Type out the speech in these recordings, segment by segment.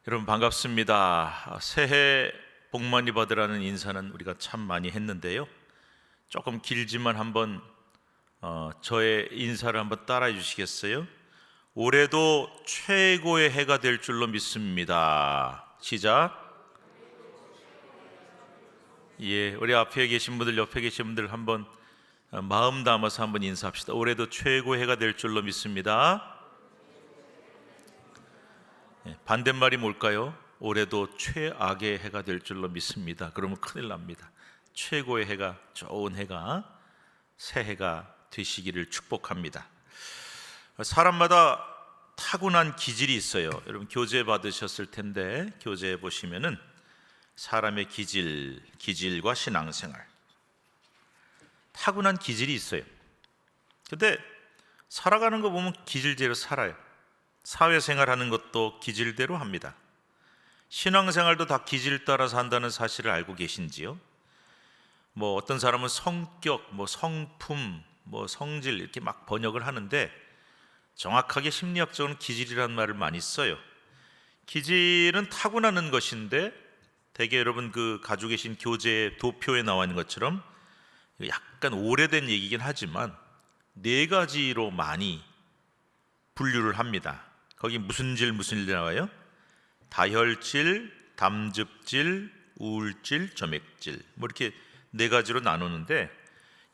여러분 반갑습니다. 새해 복 많이 받으라는 인사는 우리가 참 많이 했는데요. 조금 길지만 한번 저의 인사를 한번 따라해 주시겠어요? 올해도 최고의 해가 될 줄로 믿습니다. 시작. 예, 우리 앞에 계신 분들, 옆에 계신 분들 한번 마음 담아서 한번 인사합시다. 올해도 최고의 해가 될 줄로 믿습니다. 반대말이 뭘까요? 올해도 최악의 해가 될 줄로 믿습니다. 그러면 큰일 납니다. 최고의 해가, 좋은 해가, 새해가 되시기를 축복합니다. 사람마다 타고난 기질이 있어요. 여러분 교재 받으셨을 텐데 교재에 보시면은 사람의 기질과 신앙생활, 타고난 기질이 있어요. 근데 살아가는 거 보면 기질대로 살아요. 사회생활하는 것도 기질대로 합니다. 신앙생활도 다 기질 따라서 한다는 사실을 알고 계신지요? 어떤 사람은 성격, 성품, 성질 이렇게 막 번역을 하는데 정확하게 심리학적으로는 기질이라는 말을 많이 써요. 기질은 타고나는 것인데 대개 여러분 가지고 계신 교재 도표에 나와 있는 것처럼 약간 오래된 얘기긴 하지만 네 가지로 많이 분류를 합니다. 거기 무슨 질 나와요? 다혈질, 담즙질, 우울질, 점액질 이렇게 네 가지로 나누는데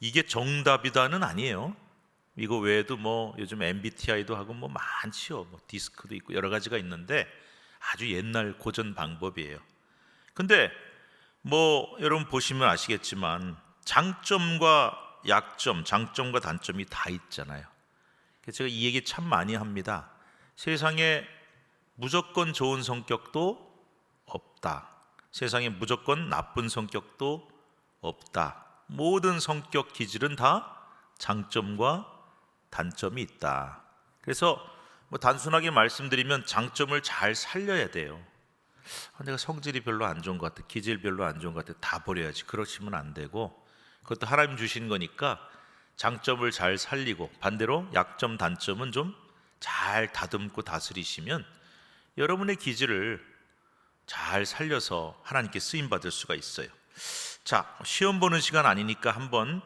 이게 정답이다는 아니에요. 이거 외에도 요즘 MBTI도 하고 많지요. 디스크도 있고 여러 가지가 있는데 아주 옛날 고전 방법이에요. 근데 여러분 보시면 아시겠지만 장점과 약점, 장점과 단점이 다 있잖아요. 제가 이 얘기 참 많이 합니다. 세상에 무조건 좋은 성격도 없다. 세상에 무조건 나쁜 성격도 없다. 모든 성격 기질은 다 장점과 단점이 있다. 그래서 단순하게 말씀드리면 장점을 잘 살려야 돼요. 내가 성질이 별로 안 좋은 것 같아, 기질 별로 안 좋은 것 같아, 다 버려야지. 그러시면 안 되고 그것도 하나님 주신 거니까 장점을 잘 살리고 반대로 약점, 단점은 좀 잘 다듬고 다스리시면 여러분의 기질을 잘 살려서 하나님께 쓰임 받을 수가 있어요. 자, 시험 보는 시간 아니니까 한번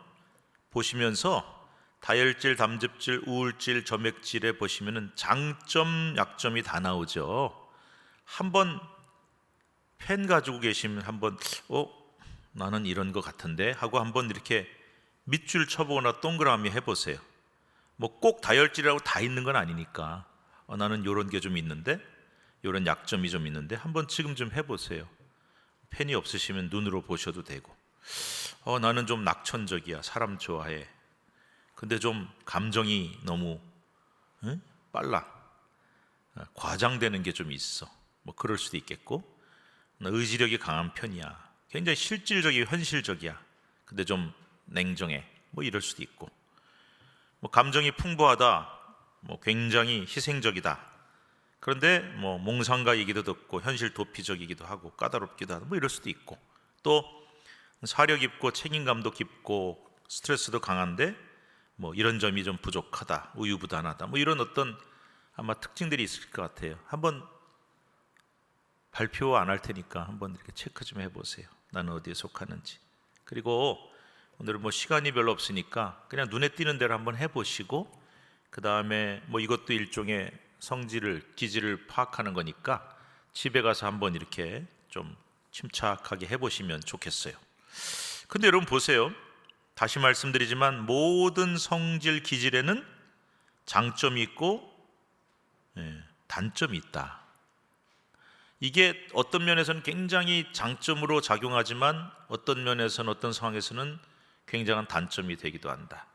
보시면서 다혈질, 담즙질, 우울질, 점액질에 보시면은 장점, 약점이 다 나오죠. 한번 펜 가지고 계시면 한번 나는 이런 것 같은데 하고 한번 이렇게 밑줄 쳐보거나 동그라미 해보세요. 꼭 다혈질이라고 다 있는 건 아니니까 나는 이런 게 좀 있는데 이런 약점이 좀 있는데 한번 지금 좀 해보세요. 펜이 없으시면 눈으로 보셔도 되고 나는 좀 낙천적이야, 사람 좋아해, 근데 좀 감정이 너무 빨라, 과장되는 게 좀 있어, 그럴 수도 있겠고 의지력이 강한 편이야, 굉장히 실질적이고 현실적이야, 근데 좀 냉정해, 이럴 수도 있고 감정이 풍부하다, 굉장히 희생적이다, 그런데 몽상가 얘기도 듣고 현실 도피적이기도 하고 까다롭기도 하고 이럴 수도 있고 또 사려 깊고 책임감도 깊고 스트레스도 강한데 이런 점이 좀 부족하다, 우유부단하다, 이런 어떤 아마 특징들이 있을 것 같아요. 한번 발표 안 할 테니까 한번 이렇게 체크 좀 해보세요. 나는 어디에 속하는지. 그리고 오늘은 시간이 별로 없으니까 그냥 눈에 띄는 대로 한번 해보시고 그 다음에 이것도 일종의 성질을, 기질을 파악하는 거니까 집에 가서 한번 이렇게 좀 침착하게 해보시면 좋겠어요. 근데 여러분 보세요. 다시 말씀드리지만 모든 성질, 기질에는 장점이 있고 단점이 있다. 이게 어떤 면에서는 굉장히 장점으로 작용하지만 어떤 면에서는, 어떤 상황에서는 굉장한 단점이 되기도 한다.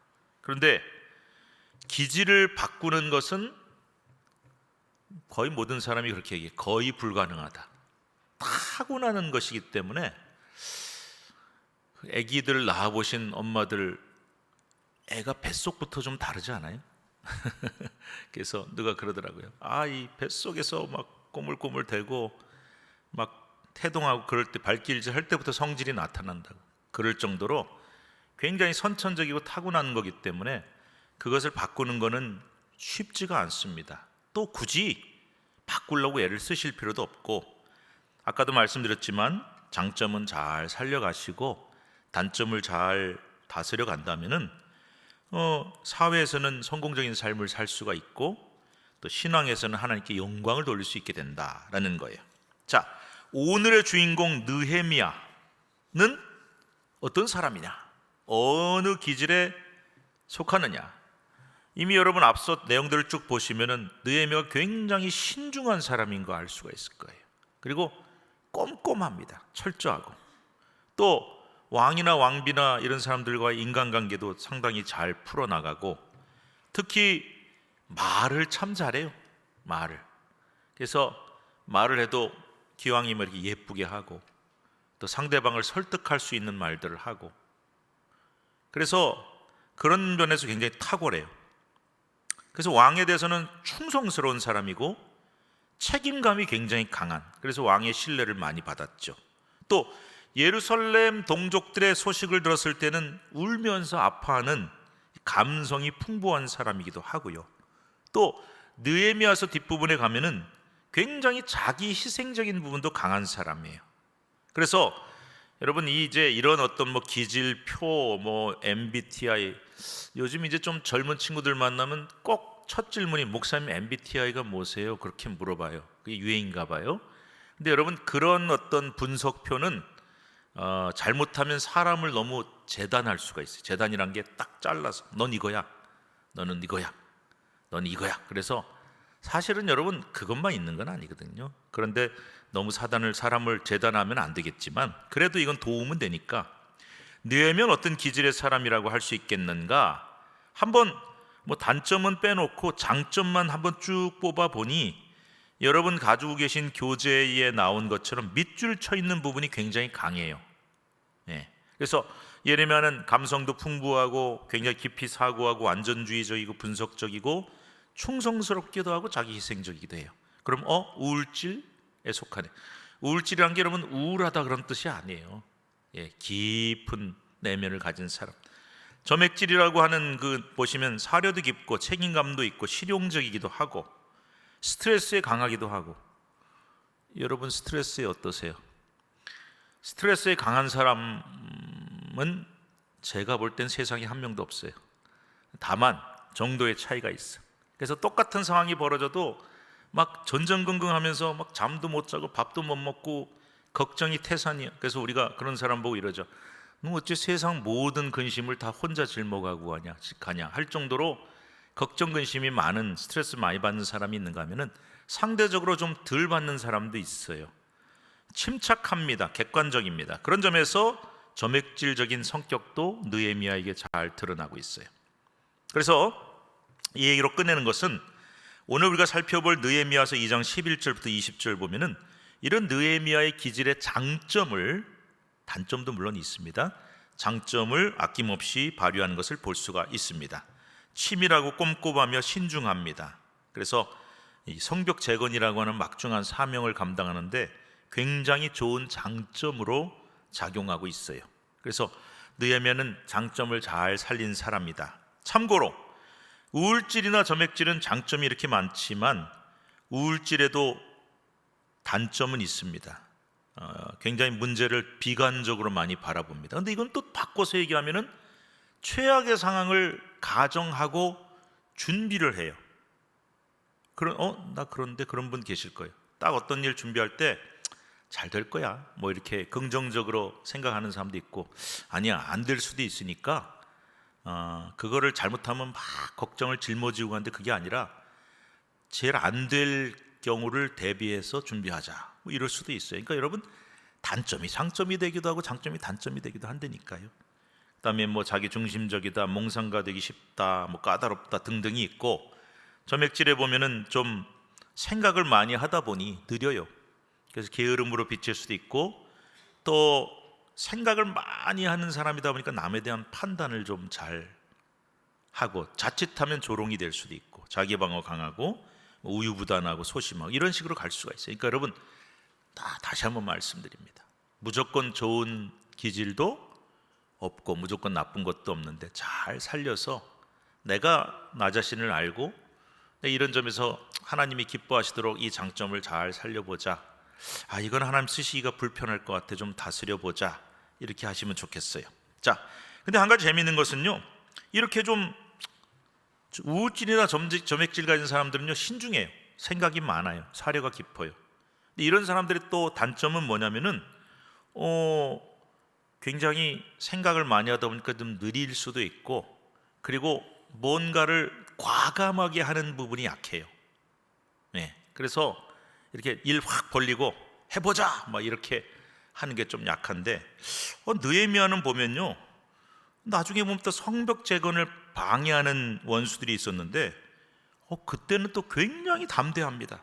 그런데 기질을 바꾸는 것은 거의 모든 사람이 그렇게 얘기해. 거의 불가능하다. 타고나는 것이기 때문에 아기들 낳아보신 엄마들 애가 뱃속부터 좀 다르지 않아요? 그래서 누가 그러더라고요. 이 뱃속에서 막 꼬물꼬물 대고 막 태동하고 그럴 때, 발길질 할 때부터 성질이 나타난다고. 그럴 정도로 굉장히 선천적이고 타고나는 거기 때문에 그것을 바꾸는 거는 쉽지가 않습니다. 또 굳이 바꾸려고 애를 쓰실 필요도 없고, 아까도 말씀드렸지만 장점은 잘 살려가시고 단점을 잘 다스려 간다면은 사회에서는 성공적인 삶을 살 수가 있고, 또 신앙에서는 하나님께 영광을 돌릴 수 있게 된다라는 거예요. 자, 오늘의 주인공 느헤미야는 어떤 사람이냐, 어느 기질에 속하느냐. 이미 여러분 앞서 내용들을 쭉 보시면은 느헤미야가 굉장히 신중한 사람인 거 알 수가 있을 거예요. 그리고 꼼꼼합니다. 철저하고, 또 왕이나 왕비나 이런 사람들과의 인간관계도 상당히 잘 풀어나가고, 특히 말을 참 잘해요. 말을. 그래서 말을 해도 기왕이면 이렇게 예쁘게 하고, 또 상대방을 설득할 수 있는 말들을 하고, 그래서 그런 면에서 굉장히 탁월해요. 그래서 왕에 대해서는 충성스러운 사람이고 책임감이 굉장히 강한, 그래서 왕의 신뢰를 많이 받았죠. 또 예루살렘 동족들의 소식을 들었을 때는 울면서 아파하는 감성이 풍부한 사람이기도 하고요. 또 느헤미야서 뒷부분에 가면은 굉장히 자기 희생적인 부분도 강한 사람이에요. 그래서 여러분 이제 이런 어떤 기질표, MBTI, 요즘 이제 좀 젊은 친구들 만나면 꼭 첫 질문이 목사님 MBTI가 뭐세요? 그렇게 물어봐요. 그게 유행인가 봐요. 근데 여러분 그런 어떤 분석표는 잘못하면 사람을 너무 재단할 수가 있어요. 재단이란 게 딱 잘라서 넌 이거야, 너는 이거야, 넌 이거야. 그래서 사실은 여러분 그것만 있는 건 아니거든요. 그런데 너무 사람을 재단하면 안 되겠지만, 그래도 이건 도움은 되니까 느헤미야는 어떤 기질의 사람이라고 할 수 있겠는가? 한번 단점은 빼놓고 장점만 한번 쭉 뽑아 보니 여러분 가지고 계신 교재에 나온 것처럼 밑줄 쳐 있는 부분이 굉장히 강해요. 그래서 예레미야는 감성도 풍부하고 굉장히 깊이 사고하고 완전주의적이고 분석적이고 충성스럽기도 하고 자기 희생적이기도 해요. 그럼 우울질에 속하네. 우울질이란 게 여러분 우울하다 그런 뜻이 아니에요. 깊은 내면을 가진 사람. 점액질이라고 하는 보시면 사려도 깊고 책임감도 있고 실용적이기도 하고 스트레스에 강하기도 하고. 여러분 스트레스에 어떠세요? 스트레스에 강한 사람은 제가 볼 땐 세상에 한 명도 없어요. 다만 정도의 차이가 있어. 그래서 똑같은 상황이 벌어져도 막 전전긍긍하면서 막 잠도 못 자고 밥도 못 먹고 걱정이 태산이야. 그래서 우리가 그런 사람 보고 이러죠. 너 어째 세상 모든 근심을 다 혼자 짊어가고 가냐 할 정도로 걱정 근심이 많은, 스트레스 많이 받는 사람이 있는가 하면은 상대적으로 좀 덜 받는 사람도 있어요. 침착합니다. 객관적입니다. 그런 점에서 점액질적인 성격도 느헤미야에게 잘 드러나고 있어요. 그래서 이 얘기로 끝내는 것은, 오늘 우리가 살펴볼 느헤미야서 2장 11절부터 20절 보면은 이런 느헤미야의 기질의 장점을, 단점도 물론 있습니다, 장점을 아낌없이 발휘하는 것을 볼 수가 있습니다. 치밀하고 꼼꼼하며 신중합니다. 그래서 이 성벽 재건이라고 하는 막중한 사명을 감당하는데 굉장히 좋은 장점으로 작용하고 있어요. 그래서 느헤미야는 장점을 잘 살린 사람이다. 참고로 우울질이나 점액질은 장점이 이렇게 많지만 우울질에도 단점은 있습니다. 굉장히 문제를 비관적으로 많이 바라봅니다. 그런데 이건 또 바꿔서 얘기하면은 최악의 상황을 가정하고 준비를 해요. 그런데 그런 분 계실 거예요. 딱 어떤 일 준비할 때 잘 될 거야, 이렇게 긍정적으로 생각하는 사람도 있고, 아니야 안 될 수도 있으니까 그거를 잘못하면 막 걱정을 짊어지고 가는데, 그게 아니라 제일 안 될 경우를 대비해서 준비하자, 이럴 수도 있어요. 그러니까 여러분 단점이 장점이 되기도 하고 장점이 단점이 되기도 한다니까요. 그다음에 자기 중심적이다, 몽상가 되기 쉽다, 까다롭다 등등이 있고, 점액질에 보면은 좀 생각을 많이 하다 보니 느려요. 그래서 게으름으로 비칠 수도 있고, 또 생각을 많이 하는 사람이다 보니까 남에 대한 판단을 좀 잘 하고, 자칫하면 조롱이 될 수도 있고, 자기 방어 강하고 우유부단하고 소심하고 이런 식으로 갈 수가 있어요. 그러니까 여러분 다시 한번 말씀드립니다. 무조건 좋은 기질도 없고 무조건 나쁜 것도 없는데 잘 살려서 내가 나 자신을 알고 이런 점에서 하나님이 기뻐하시도록 이 장점을 잘 살려보자. 이건 하나님 쓰시기가 불편할 것 같아, 좀 다스려보자, 이렇게 하시면 좋겠어요. 자, 근데 한 가지 재미있는 것은요, 이렇게 좀 우울증이나 점액질 가진 사람들은요, 신중해요. 생각이 많아요. 사려가 깊어요. 근데 이런 사람들의 또 단점은 뭐냐면은 굉장히 생각을 많이 하다 보니까 좀 느릴 수도 있고, 그리고 뭔가를 과감하게 하는 부분이 약해요. 네, 그래서 이렇게 일 확 벌리고 해보자 막 이렇게 하는 게 좀 약한데, 느헤미야는 보면요, 나중에 보면 또 성벽 재건을 방해하는 원수들이 있었는데 그때는 또 굉장히 담대합니다.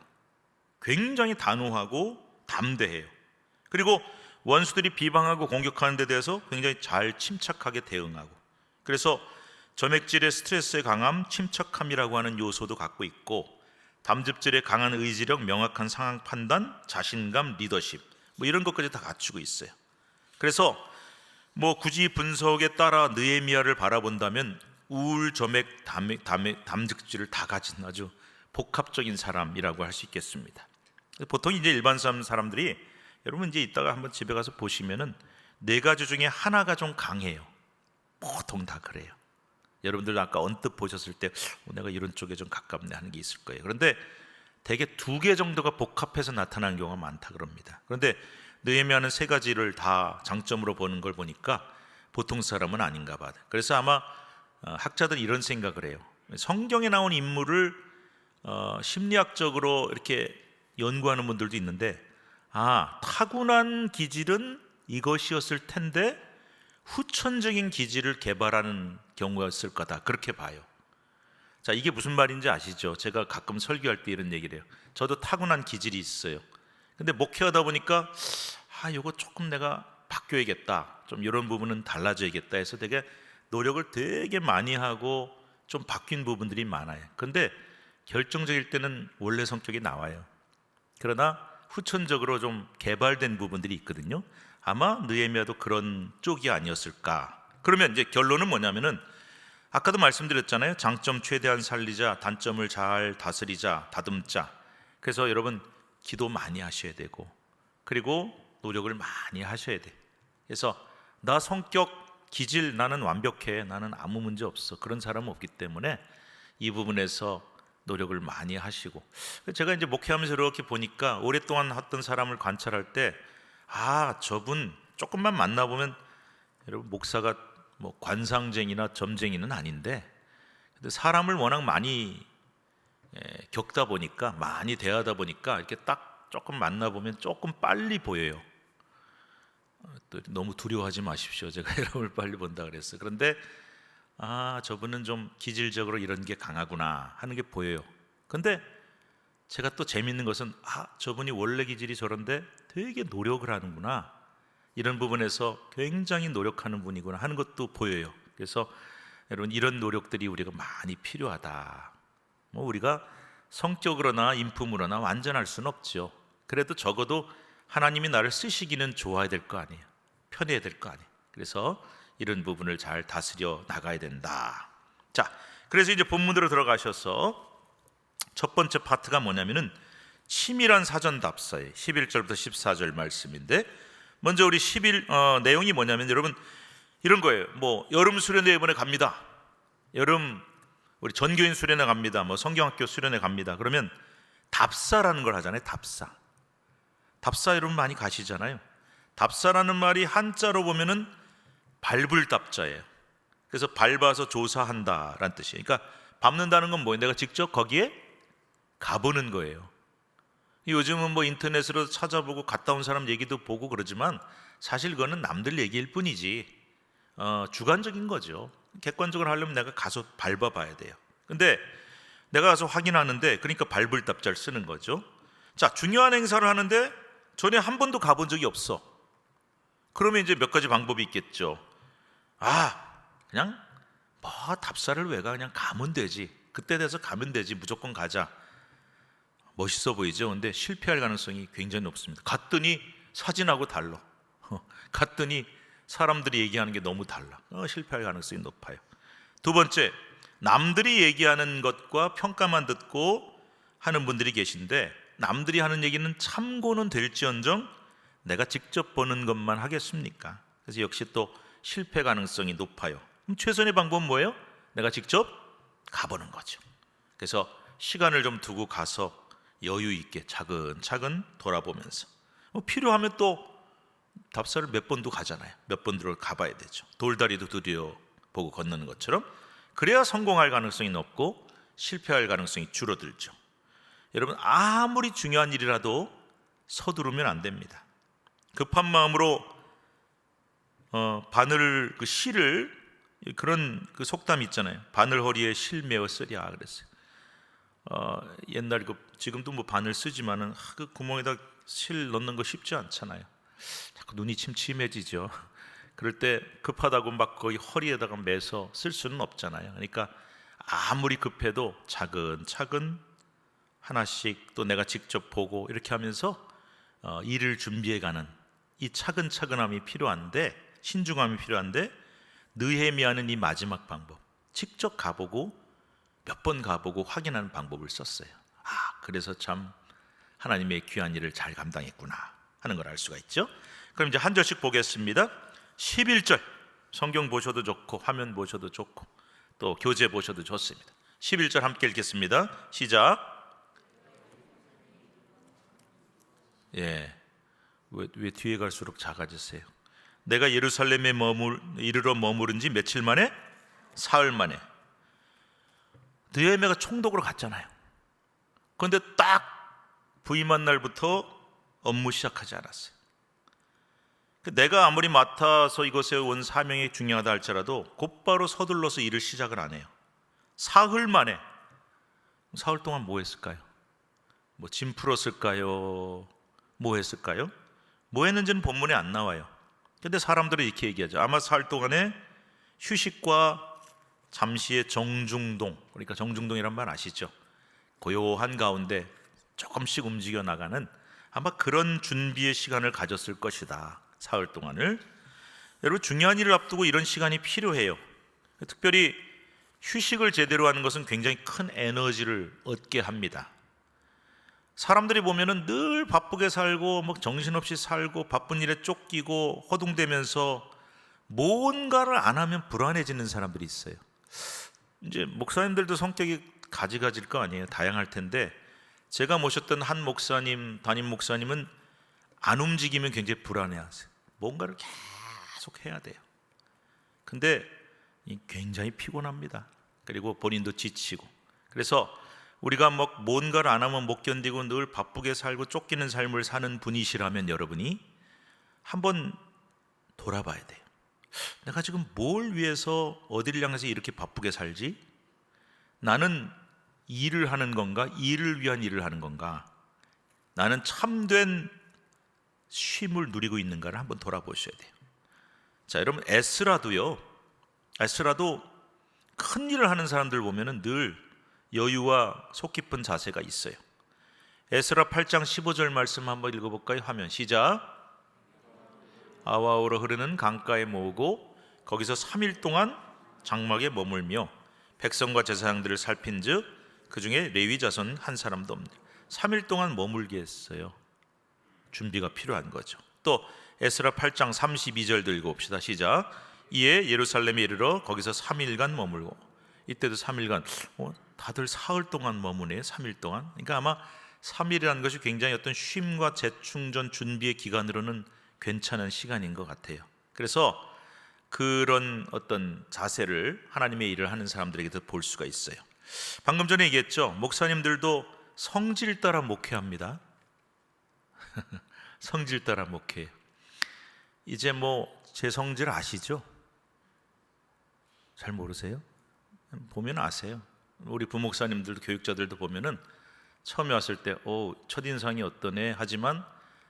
굉장히 단호하고 담대해요. 그리고 원수들이 비방하고 공격하는 데 대해서 굉장히 잘 침착하게 대응하고, 그래서 점액질의 스트레스에 강함, 침착함이라고 하는 요소도 갖고 있고, 담즙질의 강한 의지력, 명확한 상황 판단, 자신감, 리더십, 뭐 이런 것까지 다 갖추고 있어요. 그래서 뭐 굳이 분석에 따라 느헤미야를 바라본다면 우울, 점액, 담즙질을 다 가진 아주 복합적인 사람이라고 할 수 있겠습니다. 보통 이제 일반 사람들이, 여러분 이제 이따가 한번 집에 가서 보시면은 4가지 중에 하나가 좀 강해요. 보통 다 그래요. 여러분들 아까 언뜻 보셨을 때 내가 이런 쪽에 좀 가깝네 하는 게 있을 거예요. 그런데 대개 2개 정도가 복합해서 나타나는 경우가 많다 그럽니다. 그런데 느헤미야는 3가지를 다 장점으로 보는 걸 보니까 보통 사람은 아닌가 봐요. 그래서 아마 학자들은 이런 생각을 해요. 성경에 나온 인물을 심리학적으로 이렇게 연구하는 분들도 있는데, 타고난 기질은 이것이었을 텐데 후천적인 기질을 개발하는 경우였을 거다, 그렇게 봐요. 자, 이게 무슨 말인지 아시죠? 제가 가끔 설교할 때 이런 얘기를 해요. 저도 타고난 기질이 있어요. 근데 목회하다 보니까 이거 조금 내가 바뀌어야겠다, 좀 이런 부분은 달라져야겠다 해서 되게 노력을 되게 많이 하고 좀 바뀐 부분들이 많아요. 근데 결정적일 때는 원래 성격이 나와요. 그러나 후천적으로 좀 개발된 부분들이 있거든요. 아마 느헤미야도 그런 쪽이 아니었을까. 그러면 이제 결론은 뭐냐면은, 아까도 말씀드렸잖아요. 장점 최대한 살리자, 단점을 잘 다스리자, 다듬자. 그래서 여러분 기도 많이 하셔야 되고, 그리고 노력을 많이 하셔야 돼. 그래서 나 성격 기질 나는 완벽해, 나는 아무 문제 없어, 그런 사람은 없기 때문에 이 부분에서 노력을 많이 하시고, 제가 이제 목회하면서 이렇게 보니까 오랫동안 했던 사람을 관찰할 때 저분 조금만 만나보면, 여러분 목사가 뭐 관상쟁이나 점쟁이는 아닌데, 근데 사람을 워낙 많이 겪다 보니까, 많이 대하다 보니까 이렇게 딱 조금 만나보면 조금 빨리 보여요. 또 너무 두려워하지 마십시오. 제가 여러분을 빨리 본다 그랬어요. 그런데 저분은 좀 기질적으로 이런 게 강하구나 하는 게 보여요. 근데 제가 또 재밌는 것은 저분이 원래 기질이 저런데 되게 노력을 하는구나, 이런 부분에서 굉장히 노력하는 분이구나 하는 것도 보여요. 그래서 여러분 이런 노력들이 우리가 많이 필요하다. 우리가 성격으로나 인품으로나 완전할 수는 없죠. 그래도 적어도 하나님이 나를 쓰시기는 좋아야 될 거 아니에요. 편해야 될 거 아니에요. 그래서 이런 부분을 잘 다스려 나가야 된다. 자, 그래서 이제 본문으로 들어가셔서 첫 번째 파트가 뭐냐면은 치밀한 사전 답사의 11절부터 14절 말씀인데, 먼저 우리 내용이 뭐냐면, 여러분 이런 거예요. 뭐 여름 수련회 이번에 갑니다. 여름 우리 전교인 수련회 갑니다. 뭐 성경학교 수련회 갑니다. 그러면 답사라는 걸 하잖아요. 답사 여러분 많이 가시잖아요. 답사라는 말이 한자로 보면은 밟을 답자예요. 그래서 밟아서 조사한다라는 뜻이에요. 그러니까 밟는다는 건 뭐예요? 내가 직접 거기에 가보는 거예요. 요즘은 뭐 인터넷으로 찾아보고 갔다 온 사람 얘기도 보고 그러지만, 사실 그거는 남들 얘기일 뿐이지 주관적인 거죠. 객관적으로 하려면 내가 가서 밟아봐야 돼요. 근데 내가 가서 확인하는데, 그러니까 밟을 답자를 쓰는 거죠. 자, 중요한 행사를 하는데 전에 한 번도 가본 적이 없어. 그러면 이제 몇 가지 방법이 있겠죠. 그냥 답사를 왜 가? 그냥 가면 되지. 그때 돼서 가면 되지. 무조건 가자. 멋있어 보이죠? 근데 실패할 가능성이 굉장히 높습니다. 갔더니 사진하고 달라. 갔더니 사람들이 얘기하는 게 너무 달라. 실패할 가능성이 높아요. 두 번째, 남들이 얘기하는 것과 평가만 듣고 하는 분들이 계신데, 남들이 하는 얘기는 참고는 될지언정 내가 직접 보는 것만 하겠습니까? 그래서 역시 또 실패 가능성이 높아요. 그럼 최선의 방법은 뭐예요? 내가 직접 가보는 거죠. 그래서 시간을 좀 두고 가서 여유 있게 차근차근 돌아보면서, 필요하면 또 답사를 몇 번도 가잖아요. 몇 번 들어 가봐야 되죠. 돌다리도 들여보고 건너는 것처럼. 그래야 성공할 가능성이 높고 실패할 가능성이 줄어들죠. 여러분, 아무리 중요한 일이라도 서두르면 안 됩니다. 급한 마음으로 바늘 그 실을, 그런 그 속담이 있잖아요. 바늘 허리에 실 메어 쓰랴 그랬어요. 옛날 지금도 뭐 바늘 쓰지만은 그 구멍에다 실 넣는 거 쉽지 않잖아요. 자꾸 눈이 침침해지죠. 그럴 때 급하다고 막 거의 허리에다가 매서 쓸 수는 없잖아요. 그러니까 아무리 급해도 차근차근 하나씩, 또 내가 직접 보고 이렇게 하면서 일을 준비해가는 이 차근차근함이 필요한데, 신중함이 필요한데, 느헤미야는 이 마지막 방법, 직접 가보고 몇 번 가보고 확인하는 방법을 썼어요. 그래서 참 하나님의 귀한 일을 잘 감당했구나 하는 걸 알 수가 있죠. 그럼 이제 한 절씩 보겠습니다. 11절, 성경 보셔도 좋고 화면 보셔도 좋고 또 교재 보셔도 좋습니다. 11절 함께 읽겠습니다. 시작. 왜 뒤에 갈수록 작아지세요? 내가 예루살렘에 이르러 머무른 지 며칠 만에? 사흘 만에. 느헤미야가 총독으로 갔잖아요. 그런데 딱 부임한 날부터 업무 시작하지 않았어요. 내가 아무리 맡아서 이곳에 온 사명이 중요하다 할지라도 곧바로 서둘러서 일을 시작을 안 해요. 사흘 만에. 사흘 동안 뭐 했을까요? 짐 풀었을까요? 뭐 했을까요? 뭐 했는지는 본문에 안 나와요. 근데 사람들은 이렇게 얘기하죠. 아마 사흘 동안에 휴식과 잠시의 정중동, 그러니까 정중동이란 말 아시죠? 고요한 가운데 조금씩 움직여 나가는, 아마 그런 준비의 시간을 가졌을 것이다. 사흘 동안을. 여러분, 중요한 일을 앞두고 이런 시간이 필요해요. 특별히 휴식을 제대로 하는 것은 굉장히 큰 에너지를 얻게 합니다. 사람들이 보면은 늘 바쁘게 살고 정신없이 살고 바쁜 일에 쫓기고 허둥대면서 뭔가를 안 하면 불안해지는 사람들이 있어요. 이제 목사님들도 성격이 가지가지일 거 아니에요. 다양할 텐데, 제가 모셨던 한 목사님, 담임 목사님은 안 움직이면 굉장히 불안해하세요. 뭔가를 계속 해야 돼요. 근데 굉장히 피곤합니다. 그리고 본인도 지치고. 그래서 우리가 뭔가를 안 하면 못 견디고 늘 바쁘게 살고 쫓기는 삶을 사는 분이시라면 여러분이 한번 돌아봐야 돼요. 내가 지금 뭘 위해서, 어디를 향해서 이렇게 바쁘게 살지? 나는 일을 하는 건가? 일을 위한 일을 하는 건가? 나는 참된 쉼을 누리고 있는가를 한번 돌아보셔야 돼요. 자, 여러분, 에스라도 큰 일을 하는 사람들 보면은 늘 여유와 속 깊은 자세가 있어요. 에스라 8장 15절 말씀 한번 읽어볼까요? 화면 시작. 아와우로 흐르는 강가에 모으고 거기서 3일 동안 장막에 머물며 백성과 제사장들을 살핀즉 그 중에 레위 자손 한 사람도 없네. 3일 동안 머물게 했어요. 준비가 필요한 거죠. 또 에스라 8장 32절도 읽어봅시다. 시작. 이에 예루살렘에 이르러 거기서 3일간 머물고, 이때도 3일간, 다들 사흘 동안 머무네. 3일 동안. 그러니까 아마 3일이라는 것이 굉장히 어떤 쉼과 재충전 준비의 기간으로는 괜찮은 시간인 것 같아요. 그래서 그런 어떤 자세를 하나님의 일을 하는 사람들에게도 볼 수가 있어요. 방금 전에 얘기했죠. 목사님들도 성질 따라 목회합니다. 성질 따라 목회해요. 이제 제 성질 아시죠? 잘 모르세요? 보면 아세요. 우리 부목사님들도 교육자들도 보면은 처음에 왔을 때 첫인상이 어떠네 하지만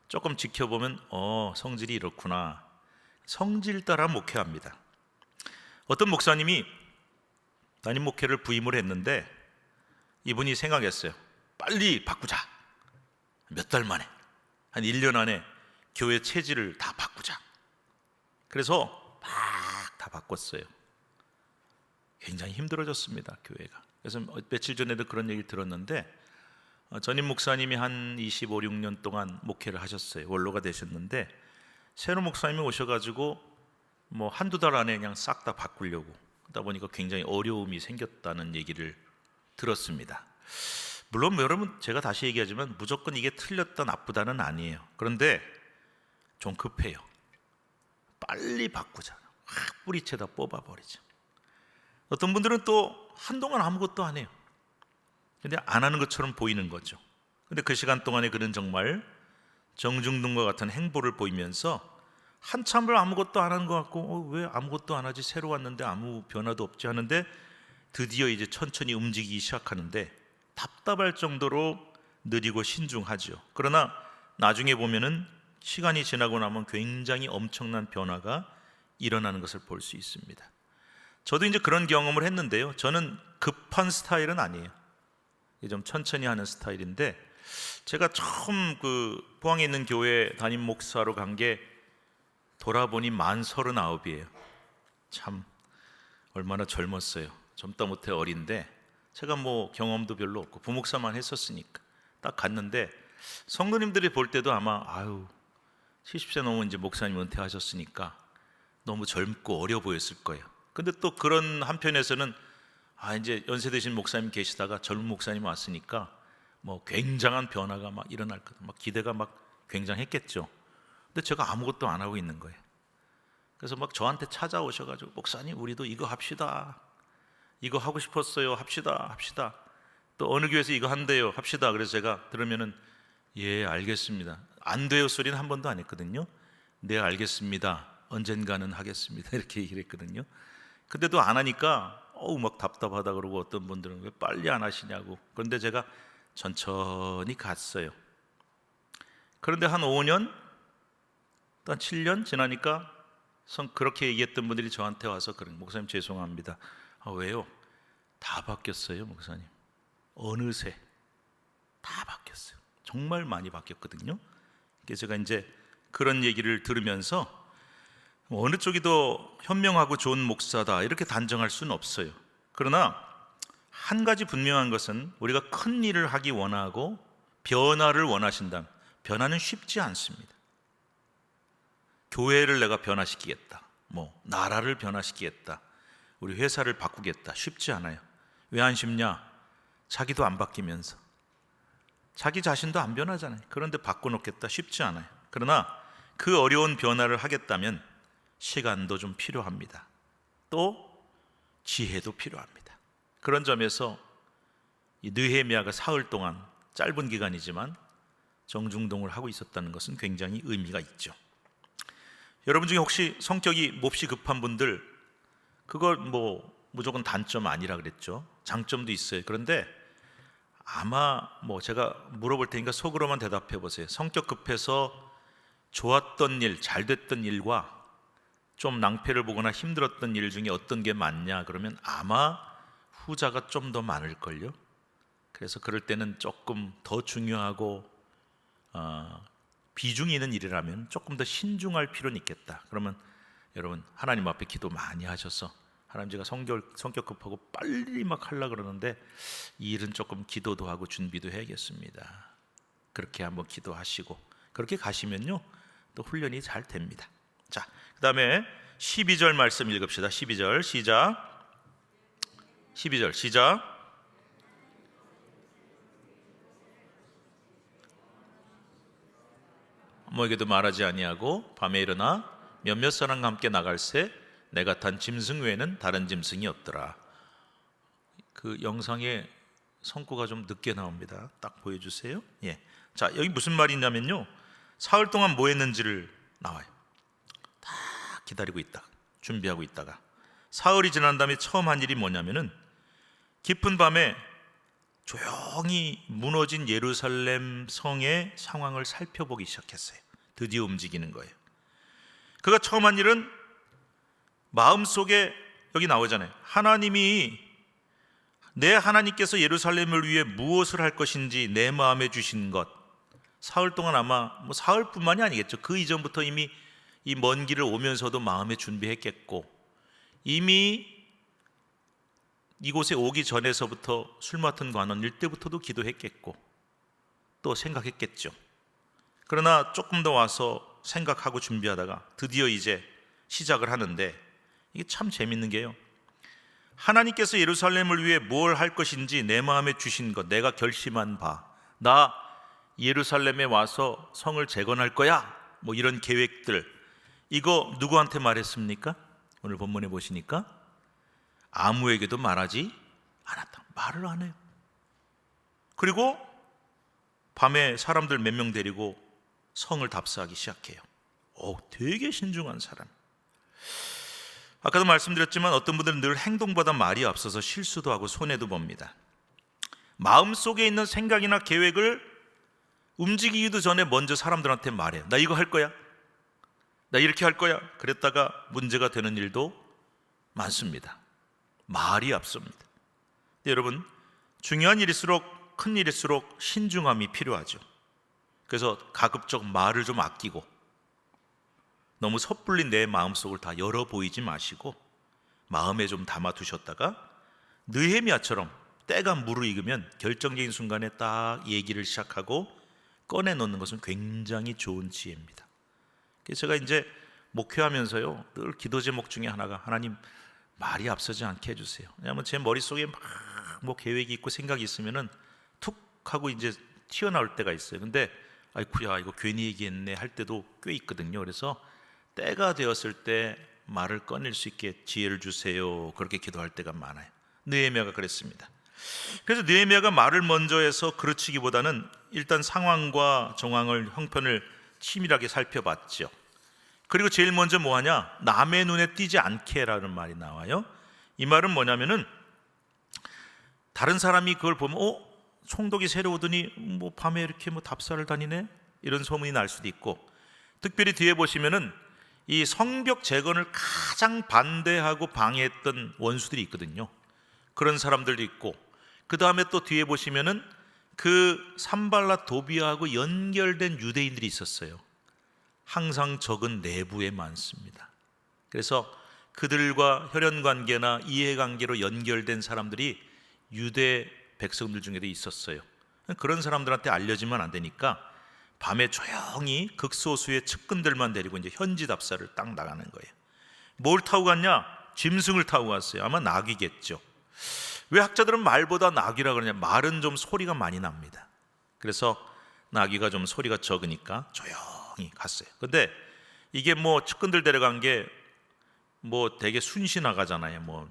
조금 지켜보면 성질이 이렇구나. 성질 따라 목회합니다. 어떤 목사님이 담임 목회를 부임을 했는데 이분이 생각했어요. 빨리 바꾸자. 몇 달 만에, 한 1년 안에 교회 체질을 다 바꾸자. 그래서 막 다 바꿨어요. 굉장히 힘들어졌습니다, 교회가. 그래서 며칠 전에도 그런 얘기 들었는데 전임 목사님이 한 25, 6년 동안 목회를 하셨어요. 원로가 되셨는데 새로 목사님이 오셔가지고 뭐 한두 달 안에 그냥 싹 다 바꾸려고 그러다 보니까 굉장히 어려움이 생겼다는 얘기를 들었습니다. 물론 여러분, 제가 다시 얘기하지만 무조건 이게 틀렸다 나쁘다는 아니에요. 그런데 좀 급해요. 빨리 바꾸자. 확 뿌리채다 뽑아버리자. 어떤 분들은 또 한동안 아무것도 안 해요. 근데 안 하는 것처럼 보이는 거죠. 근데 그 시간 동안에 그는 정말 정중동과 같은 행보를 보이면서 한참을 아무것도 안 하는 것 같고 왜 아무것도 안 하지? 새로 왔는데 아무 변화도 없지 하는데 드디어 이제 천천히 움직이기 시작하는데 답답할 정도로 느리고 신중하죠. 그러나 나중에 보면은 시간이 지나고 나면 굉장히 엄청난 변화가 일어나는 것을 볼 수 있습니다. 저도 이제 그런 경험을 했는데요. 저는 급한 스타일은 아니에요. 좀 천천히 하는 스타일인데 제가 처음 그 포항에 있는 교회 담임 목사로 간 게 돌아보니 만 39이에요. 참 얼마나 젊었어요. 젊다 못해 어린데 제가 뭐 경험도 별로 없고 부목사만 했었으니까 딱 갔는데 성도님들이 볼 때도 아마 70세 넘은 이제 목사님 은퇴하셨으니까 너무 젊고 어려 보였을 거예요. 근데 또 그런 한편에서는 이제 연세 드신 목사님 계시다가 젊은 목사님 왔으니까 뭐 굉장한 변화가 막 일어날 거다. 막 기대가 막 굉장했겠죠. 근데 제가 아무것도 안 하고 있는 거예요. 그래서 막 저한테 찾아오셔가지고 목사님 우리도 이거 합시다. 이거 하고 싶었어요. 합시다. 또 어느 교회에서 이거 한대요. 합시다. 그래서 제가 들으면은 예 알겠습니다. 안 돼요 소리는 한 번도 안 했거든요. 네 알겠습니다. 언젠가는 하겠습니다. 이렇게 얘기를 했거든요. 근데도 안 하니까 막 답답하다 그러고 어떤 분들은 왜 빨리 안 하시냐고. 그런데 제가 천천히 갔어요. 그런데 한 5년, 또 한 7년 지나니까 그렇게 얘기했던 분들이 저한테 와서 그런 목사님 죄송합니다. 왜요? 다 바뀌었어요, 목사님. 어느새 다 바뀌었어요. 정말 많이 바뀌었거든요. 그래서 제가 이제 그런 얘기를 들으면서 어느 쪽이 더 현명하고 좋은 목사다 이렇게 단정할 수는 없어요. 그러나 한 가지 분명한 것은 우리가 큰 일을 하기 원하고 변화를 원하신다면 변화는 쉽지 않습니다. 교회를 내가 변화시키겠다, 뭐 나라를 변화시키겠다, 우리 회사를 바꾸겠다, 쉽지 않아요. 왜 안 쉽냐? 자기도 안 바뀌면서 자기 자신도 안 변하잖아요. 그런데 바꿔놓겠다, 쉽지 않아요. 그러나 그 어려운 변화를 하겠다면 시간도 좀 필요합니다. 또 지혜도 필요합니다. 그런 점에서 이 느헤미야가 사흘 동안 짧은 기간이지만 정중동을 하고 있었다는 것은 굉장히 의미가 있죠. 여러분 중에 혹시 성격이 몹시 급한 분들, 그걸 뭐 무조건 단점 아니라 그랬죠. 장점도 있어요. 그런데 아마 뭐 제가 물어볼 테니까 속으로만 대답해 보세요. 성격 급해서 좋았던 일, 잘 됐던 일과 좀 낭패를 보거나 힘들었던 일 중에 어떤 게 많냐 그러면 아마 후자가 좀 더 많을걸요. 그래서 그럴 때는 조금 더 중요하고 비중이 있는 일이라면 조금 더 신중할 필요는 있겠다. 그러면 여러분 하나님 앞에 기도 많이 하셔서 하나님 제가 성격 급하고 빨리 막 하려고 그러는데 이 일은 조금 기도도 하고 준비도 해야겠습니다. 그렇게 한번 기도하시고 그렇게 가시면요 또 훈련이 잘 됩니다. 자, 그 다음에 12절 말씀 읽읍시다. 12절 시작. 12절 시작. 아무에게도 말하지 아니하고 밤에 일어나 몇몇 사람과 함께 나갈새 내가 탄 짐승 외에는 다른 짐승이 없더라. 그 영상에 성구가 좀 늦게 나옵니다. 딱 보여주세요. 예. 자, 여기 무슨 말이냐면요, 사흘 동안 뭐 했는지를 나와요. 다 기다리고 있다, 준비하고 있다가 사흘이 지난 다음에 처음 한 일이 뭐냐면은 깊은 밤에 조용히 무너진 예루살렘 성의 상황을 살펴보기 시작했어요. 드디어 움직이는 거예요. 그가 처음 한 일은 마음속에 여기 나오잖아요. 내 하나님께서 예루살렘을 위해 무엇을 할 것인지 내 마음에 주신 것. 사흘 동안 아마 뭐 사흘뿐만이 아니겠죠. 그 이전부터 이미 이 먼 길을 오면서도 마음에 준비했겠고 이미 이곳에 오기 전에서부터 술 맡은 관원일 때부터도 기도했겠고 또 생각했겠죠. 그러나 조금 더 와서 생각하고 준비하다가 드디어 이제 시작을 하는데, 이게 참 재밌는 게요, 하나님께서 예루살렘을 위해 뭘 할 것인지 내 마음에 주신 것, 내가 결심한 바, 나 예루살렘에 와서 성을 재건할 거야, 뭐 이런 계획들, 이거 누구한테 말했습니까? 오늘 본문에 보시니까 아무에게도 말하지 않았다. 말을 안 해요. 그리고 밤에 사람들 몇 명 데리고 성을 답사하기 시작해요. 되게 신중한 사람. 아까도 말씀드렸지만 어떤 분들은 늘 행동보다 말이 앞서서 실수도 하고 손해도 봅니다. 마음속에 있는 생각이나 계획을 움직이기도 전에 먼저 사람들한테 말해요. 나 이거 할 거야, 나 이렇게 할 거야. 그랬다가 문제가 되는 일도 많습니다. 말이 앞섭니다. 여러분, 중요한 일일수록, 큰 일일수록 신중함이 필요하죠. 그래서 가급적 말을 좀 아끼고 너무 섣불리 내 마음속을 다 열어 보이지 마시고 마음에 좀 담아두셨다가 느헤미야처럼 때가 무르익으면 결정적인 순간에 딱 얘기를 시작하고 꺼내놓는 것은 굉장히 좋은 지혜입니다. 그래서 제가 이제 목회하면서요, 늘 기도 제목 중에 하나가 하나님 말이 앞서지 않게 해주세요. 왜냐하면 제 머릿속에 막 뭐 계획이 있고 생각이 있으면은 툭 하고 이제 튀어나올 때가 있어요. 근데 아이쿠야 이거 괜히 얘기했네 할 때도 꽤 있거든요. 그래서 때가 되었을 때 말을 꺼낼 수 있게 지혜를 주세요, 그렇게 기도할 때가 많아요. 느헤미야가 그랬습니다. 그래서 느헤미야가 말을 먼저 해서 그르치기보다는 일단 상황과 정황을, 형편을 치밀하게 살펴봤죠. 그리고 제일 먼저 뭐하냐, 남의 눈에 띄지 않게라는 말이 나와요. 이 말은 뭐냐면은 다른 사람이 그걸 보면 총독이 새려오더니 뭐 밤에 이렇게 뭐 답사를 다니네, 이런 소문이 날 수도 있고, 특별히 뒤에 보시면은 이 성벽 재건을 가장 반대하고 방해했던 원수들이 있거든요. 그런 사람들도 있고, 그 다음에 또 뒤에 보시면은 그 산발랏 도비아하고 연결된 유대인들이 있었어요. 항상 적은 내부에 많습니다. 그래서 그들과 혈연관계나 이해관계로 연결된 사람들이 유대 백성들 중에도 있었어요. 그런 사람들한테 알려지면 안 되니까 밤에 조용히 극소수의 측근들만 데리고 이제 현지 답사를 딱 나가는 거예요. 뭘 타고 갔냐? 짐승을 타고 갔어요. 아마 나귀겠죠. 왜 학자들은 말보다 나귀라 그러냐? 말은 좀 소리가 많이 납니다. 그래서 나귀가 좀 소리가 적으니까 조용히 갔어요. 근데 이게 뭐 측근들 데려간 게 뭐 되게 순신나가잖아요. 뭐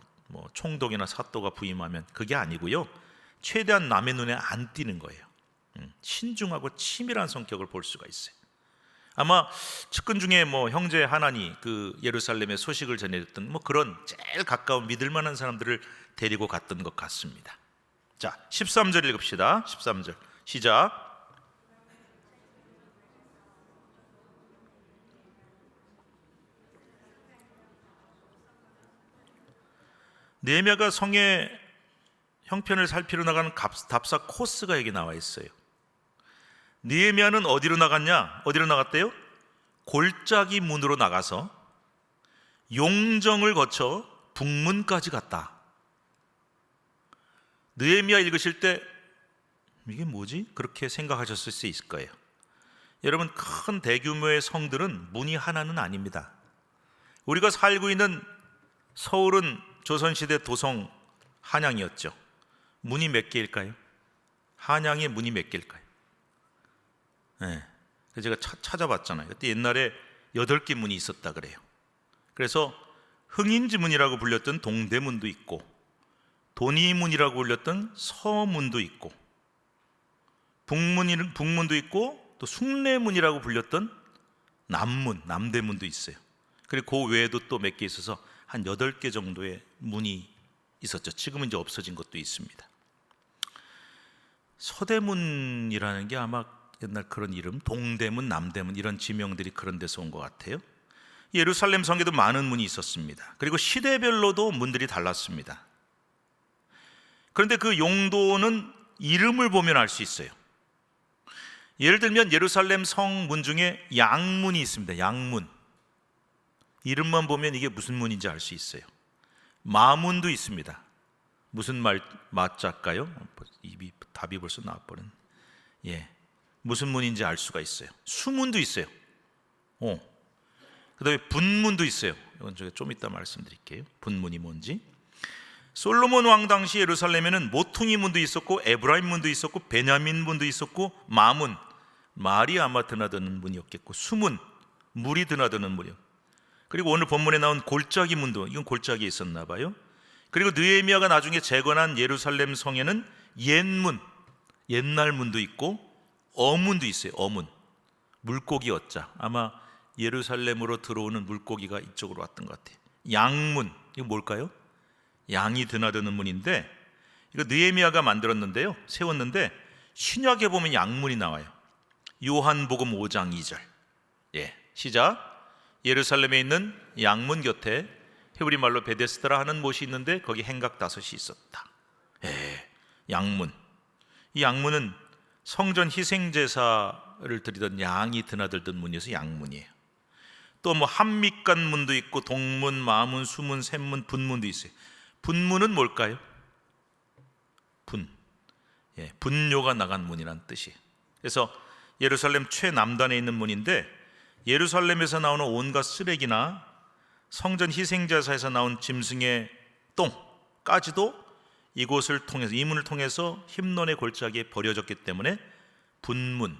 총독이나 사또가 부임하면 그게 아니고요, 최대한 남의 눈에 안 띄는 거예요. 신중하고 치밀한 성격을 볼 수가 있어요. 아마 측근 중에 뭐 형제 하나니 그 예루살렘의 소식을 전해줬던 뭐 그런 제일 가까운 믿을 만한 사람들을 데리고 갔던 것 같습니다. 자, 13절 읽읍시다. 13절 시작. 느헤미야가 성의 형편을 살피러 나가는 답사 코스가 여기 나와 있어요. 느헤미야는 어디로 나갔냐? 어디로 나갔대요? 골짜기 문으로 나가서 용정을 거쳐 북문까지 갔다. 느헤미야 읽으실 때 이게 뭐지? 그렇게 생각하셨을 수 있을 거예요. 여러분, 큰 대규모의 성들은 문이 하나는 아닙니다. 우리가 살고 있는 서울은 조선시대 도성 한양이었죠. 문이 몇 개일까요? 한양의 문이 몇 개일까요? 네. 제가 찾아봤잖아요. 그때 옛날에 8개 문이 있었다 그래요. 그래서 흥인지문이라고 불렸던 동대문도 있고, 돈이문이라고 불렸던 서문도 있고, 북문도 있고, 또 숭례문이라고 불렸던 남대문도 있어요. 그리고 그 외에도 또 몇 개 있어서 한 8개 정도의 문이 있었죠. 지금은 이제 없어진 것도 있습니다. 서대문이라는 게 아마 옛날 그런 이름, 동대문, 남대문 이런 지명들이 그런 데서 온 것 같아요. 예루살렘 성에도 많은 문이 있었습니다. 그리고 시대별로도 문들이 달랐습니다. 그런데 그 용도는 이름을 보면 알 수 있어요. 예를 들면 예루살렘 성문 중에 양문이 있습니다. 양문. 이름만 보면 이게 무슨 문인지 알 수 있어요. 마문도 있습니다. 무슨 맞자일까요? 답이 벌써 나와버린. 무슨 문인지 알 수가 있어요. 수문도 있어요. 그 다음에 분문도 있어요. 이건 제가 좀 이따 말씀드릴게요. 분문이 뭔지. 솔로몬 왕 당시 예루살렘에는 모퉁이 문도 있었고, 에브라임 문도 있었고, 베냐민 문도 있었고, 마문, 말이 아마 드나드는 문이었겠고, 수문, 물이 드나드는 문이요. 그리고 오늘 본문에 나온 골짜기 문도, 이건 골짜기에 있었나 봐요. 그리고 느헤미야가 나중에 재건한 예루살렘 성에는 옛문, 옛날 문도 있고, 어문도 있어요. 어문, 물고기 어자. 아마 예루살렘으로 들어오는 물고기가 이쪽으로 왔던 것 같아요. 양문, 이거 뭘까요? 양이 드나드는 문인데, 이거 느헤미야가 만들었는데요, 세웠는데 신약에 보면 양문이 나와요. 요한복음 5장 2절. 시작. 예루살렘에 있는 양문 곁에 히브리 말로 베데스다라 하는 못이 있는데 거기 행각 5이 있었다. 양문. 이 양문은 성전 희생제사를 드리던 양이 드나들던 문이어서 양문이에요. 또 뭐 한밑간 문도 있고, 동문, 마문, 수문, 샘문, 분문도 있어요. 분문은 뭘까요? 분뇨가 나간 문이란 뜻이에요. 그래서 예루살렘 최남단에 있는 문인데, 예루살렘에서 나오는 온갖 쓰레기나 성전 희생제사에서 나온 짐승의 똥까지도 이곳을 통해서, 이 문을 통해서 흰논의 골짜기에 버려졌기 때문에 분문,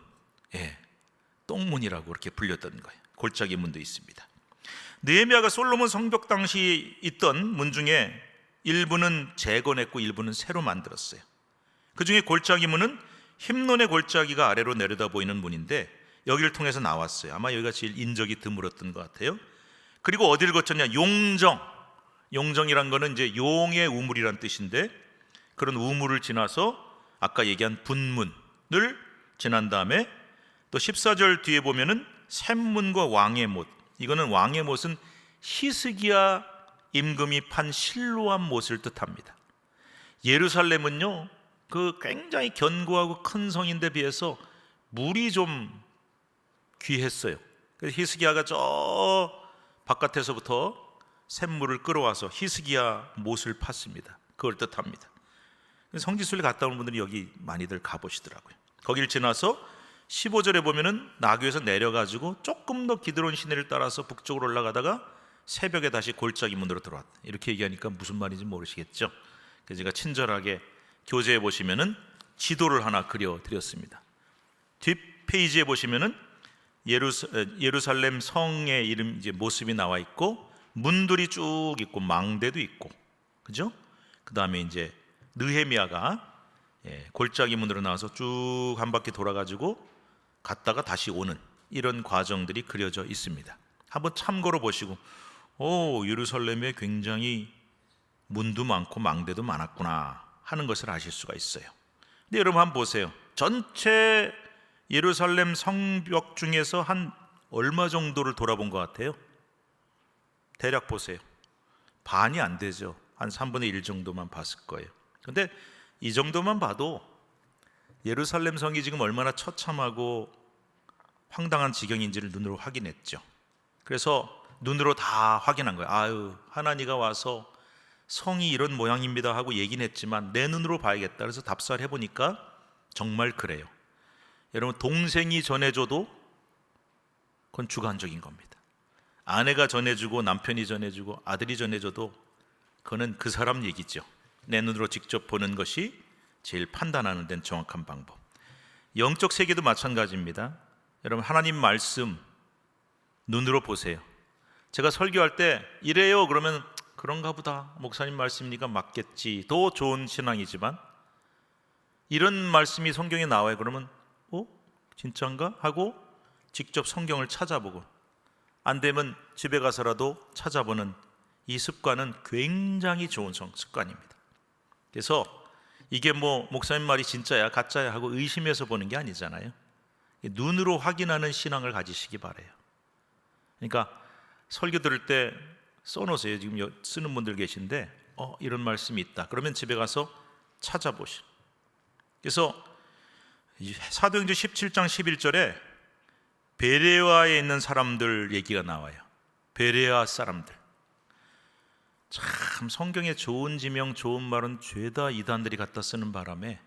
똥문이라고 이렇게 불렸던 거예요. 골짜기 문도 있습니다. 느헤미야가 솔로몬 성벽 당시 있던 문 중에 일부는 재건했고 일부는 새로 만들었어요. 그 중에 골짜기 문은 흰논의 골짜기가 아래로 내려다 보이는 문인데, 여기를 통해서 나왔어요. 아마 여기가 제일 인적이 드물었던 것 같아요. 그리고 어디를 거쳤냐? 용정. 용정이란 거는 이제 용의 우물이란 뜻인데, 그런 우물을 지나서 아까 얘기한 분문을 지난 다음에 또 14절 뒤에 보면은 샘문과 왕의 못. 이거는 왕의 못은 히스기야 임금이 판 실로암 못을 뜻합니다. 예루살렘은요, 그 굉장히 견고하고 큰 성인데 비해서 물이 좀 귀했어요. 그래서 히스기야가 저 바깥에서부터 샘물을 끌어와서 히스기야 못을 팠습니다. 그걸 뜻합니다. 성지순례 갔다 온 분들이 여기 많이들 가보시더라고요. 거기를 지나서 15절에 보면은 나귀에서 내려가지고 조금 더 기드론 시내를 따라서 북쪽으로 올라가다가 새벽에 다시 골짜기 문으로 들어왔다. 이렇게 얘기하니까 무슨 말인지 모르시겠죠? 그래서 제가 친절하게 교재에 보시면은 지도를 하나 그려드렸습니다. 뒷페이지에 보시면은 예루살렘 성의 이름, 이제 모습이 나와 있고, 문들이 쭉 있고, 망대도 있고, 그죠? 그 다음에 이제 느헤미야가 골짜기 문으로 나와서 쭉 한 바퀴 돌아가지고 갔다가 다시 오는 이런 과정들이 그려져 있습니다. 한번 참고로 보시고, 예루살렘에 굉장히 문도 많고 망대도 많았구나 하는 것을 아실 수가 있어요. 근데 여러분 한번 보세요. 전체 예루살렘 성벽 중에서 한 얼마 정도를 돌아본 것 같아요? 대략 보세요. 반이 안 되죠. 한 3분의 1 정도만 봤을 거예요. 근데 이 정도만 봐도 예루살렘 성이 지금 얼마나 처참하고 황당한 지경인지를 눈으로 확인했죠. 그래서 눈으로 다 확인한 거예요. 하나님가 와서 성이 이런 모양입니다 하고 얘기는 했지만 내 눈으로 봐야겠다. 그래서 답사를 해보니까 정말 그래요. 여러분, 동생이 전해줘도 그건 주관적인 겁니다. 아내가 전해주고 남편이 전해주고 아들이 전해줘도 그거는 그 사람 얘기죠. 내 눈으로 직접 보는 것이 제일 판단하는 데는 정확한 방법. 영적 세계도 마찬가지입니다. 여러분, 하나님 말씀 눈으로 보세요. 제가 설교할 때 이래요 그러면 그런가 보다, 목사님 말씀이니까 맞겠지, 더 좋은 신앙이지만, 이런 말씀이 성경에 나와요 그러면 진짠가? 하고 직접 성경을 찾아보고, 안 되면 집에 가서라도 찾아보는 이 습관은 굉장히 좋은 습관입니다. 그래서 이게 뭐 목사님 말이 진짜야 가짜야 하고 의심해서 보는 게 아니잖아요. 눈으로 확인하는 신앙을 가지시기 바라요. 그러니까 설교 들을 때 써놓으세요. 지금 쓰는 분들 계신데 이런 말씀이 있다 그러면 집에 가서 찾아보시오. 그래서 사도행전 17장 11절에 베레아에 있는 사람들 얘기가 나와요. 베레아 사람들. 참 성경에 좋은 지명, 좋은 말은 죄다 이단들이 갖다 쓰는 바람에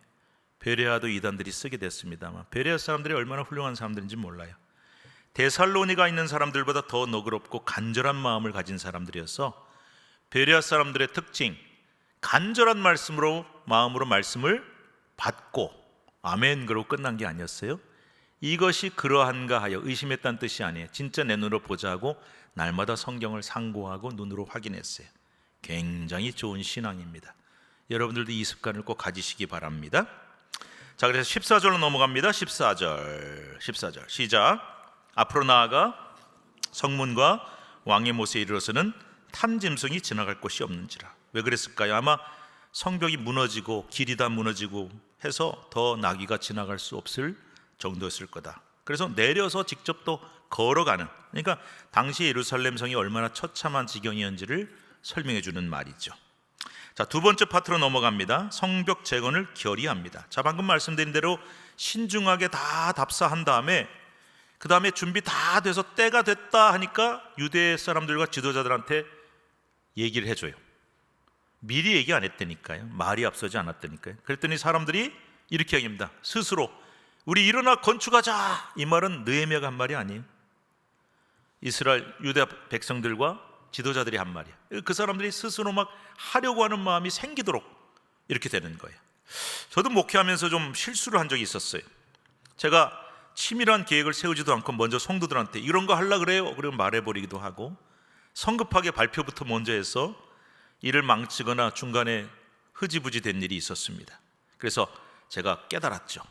베레아도 이단들이 쓰게 됐습니다만, 베레아 사람들이 얼마나 훌륭한 사람들인지 몰라요. 데살로니가 있는 사람들보다 더 너그럽고 간절한 마음을 가진 사람들이어서 베레아 사람들의 특징, 간절한 마음으로 말씀을 받고 아멘 그러고 끝난 게 아니었어요. 이것이 그러한가 하여 의심했다는 뜻이 아니에요. 진짜 내 눈으로 보자 하고 날마다 성경을 상고하고 눈으로 확인했어요. 굉장히 좋은 신앙입니다. 여러분들도 이 습관을 꼭 가지시기 바랍니다. 자, 그래서 14절로 넘어갑니다. 14절 시작. 앞으로 나아가 성문과 왕의 못에 이르러서는 탐짐승이 지나갈 곳이 없는지라. 왜 그랬을까요? 아마 성벽이 무너지고 길이 다 무너지고 해서 더 나귀가 지나갈 수 없을 정도였을 거다. 그래서 내려서 직접 또 걸어가는, 그러니까 당시 예루살렘 성이 얼마나 처참한 지경이었는지를 설명해 주는 말이죠. 자, 두 번째 파트로 넘어갑니다. 성벽 재건을 결의합니다. 자, 방금 말씀드린 대로 신중하게 다 답사한 다음에 그 다음에 준비 다 돼서 때가 됐다 하니까 유대 사람들과 지도자들한테 얘기를 해줘요. 미리 얘기 안 했다니까요. 말이 앞서지 않았다니까요. 그랬더니 사람들이 이렇게 얘기합니다. 스스로 우리 일어나 건축하자. 이 말은 느헤미야가 한 말이 아니에요. 이스라엘 유대 백성들과 지도자들이 한 말이에요. 그 사람들이 스스로 막 하려고 하는 마음이 생기도록 이렇게 되는 거예요. 저도 목회하면서 좀 실수를 한 적이 있었어요. 제가 치밀한 계획을 세우지도 않고 먼저 성도들한테 이런 거 하려고 그래요. 그러면 말해버리기도 하고, 성급하게 발표부터 먼저 해서 일을 망치거나 중간에 흐지부지 된 일이 있었습니다. 그래서 제가 깨달았죠.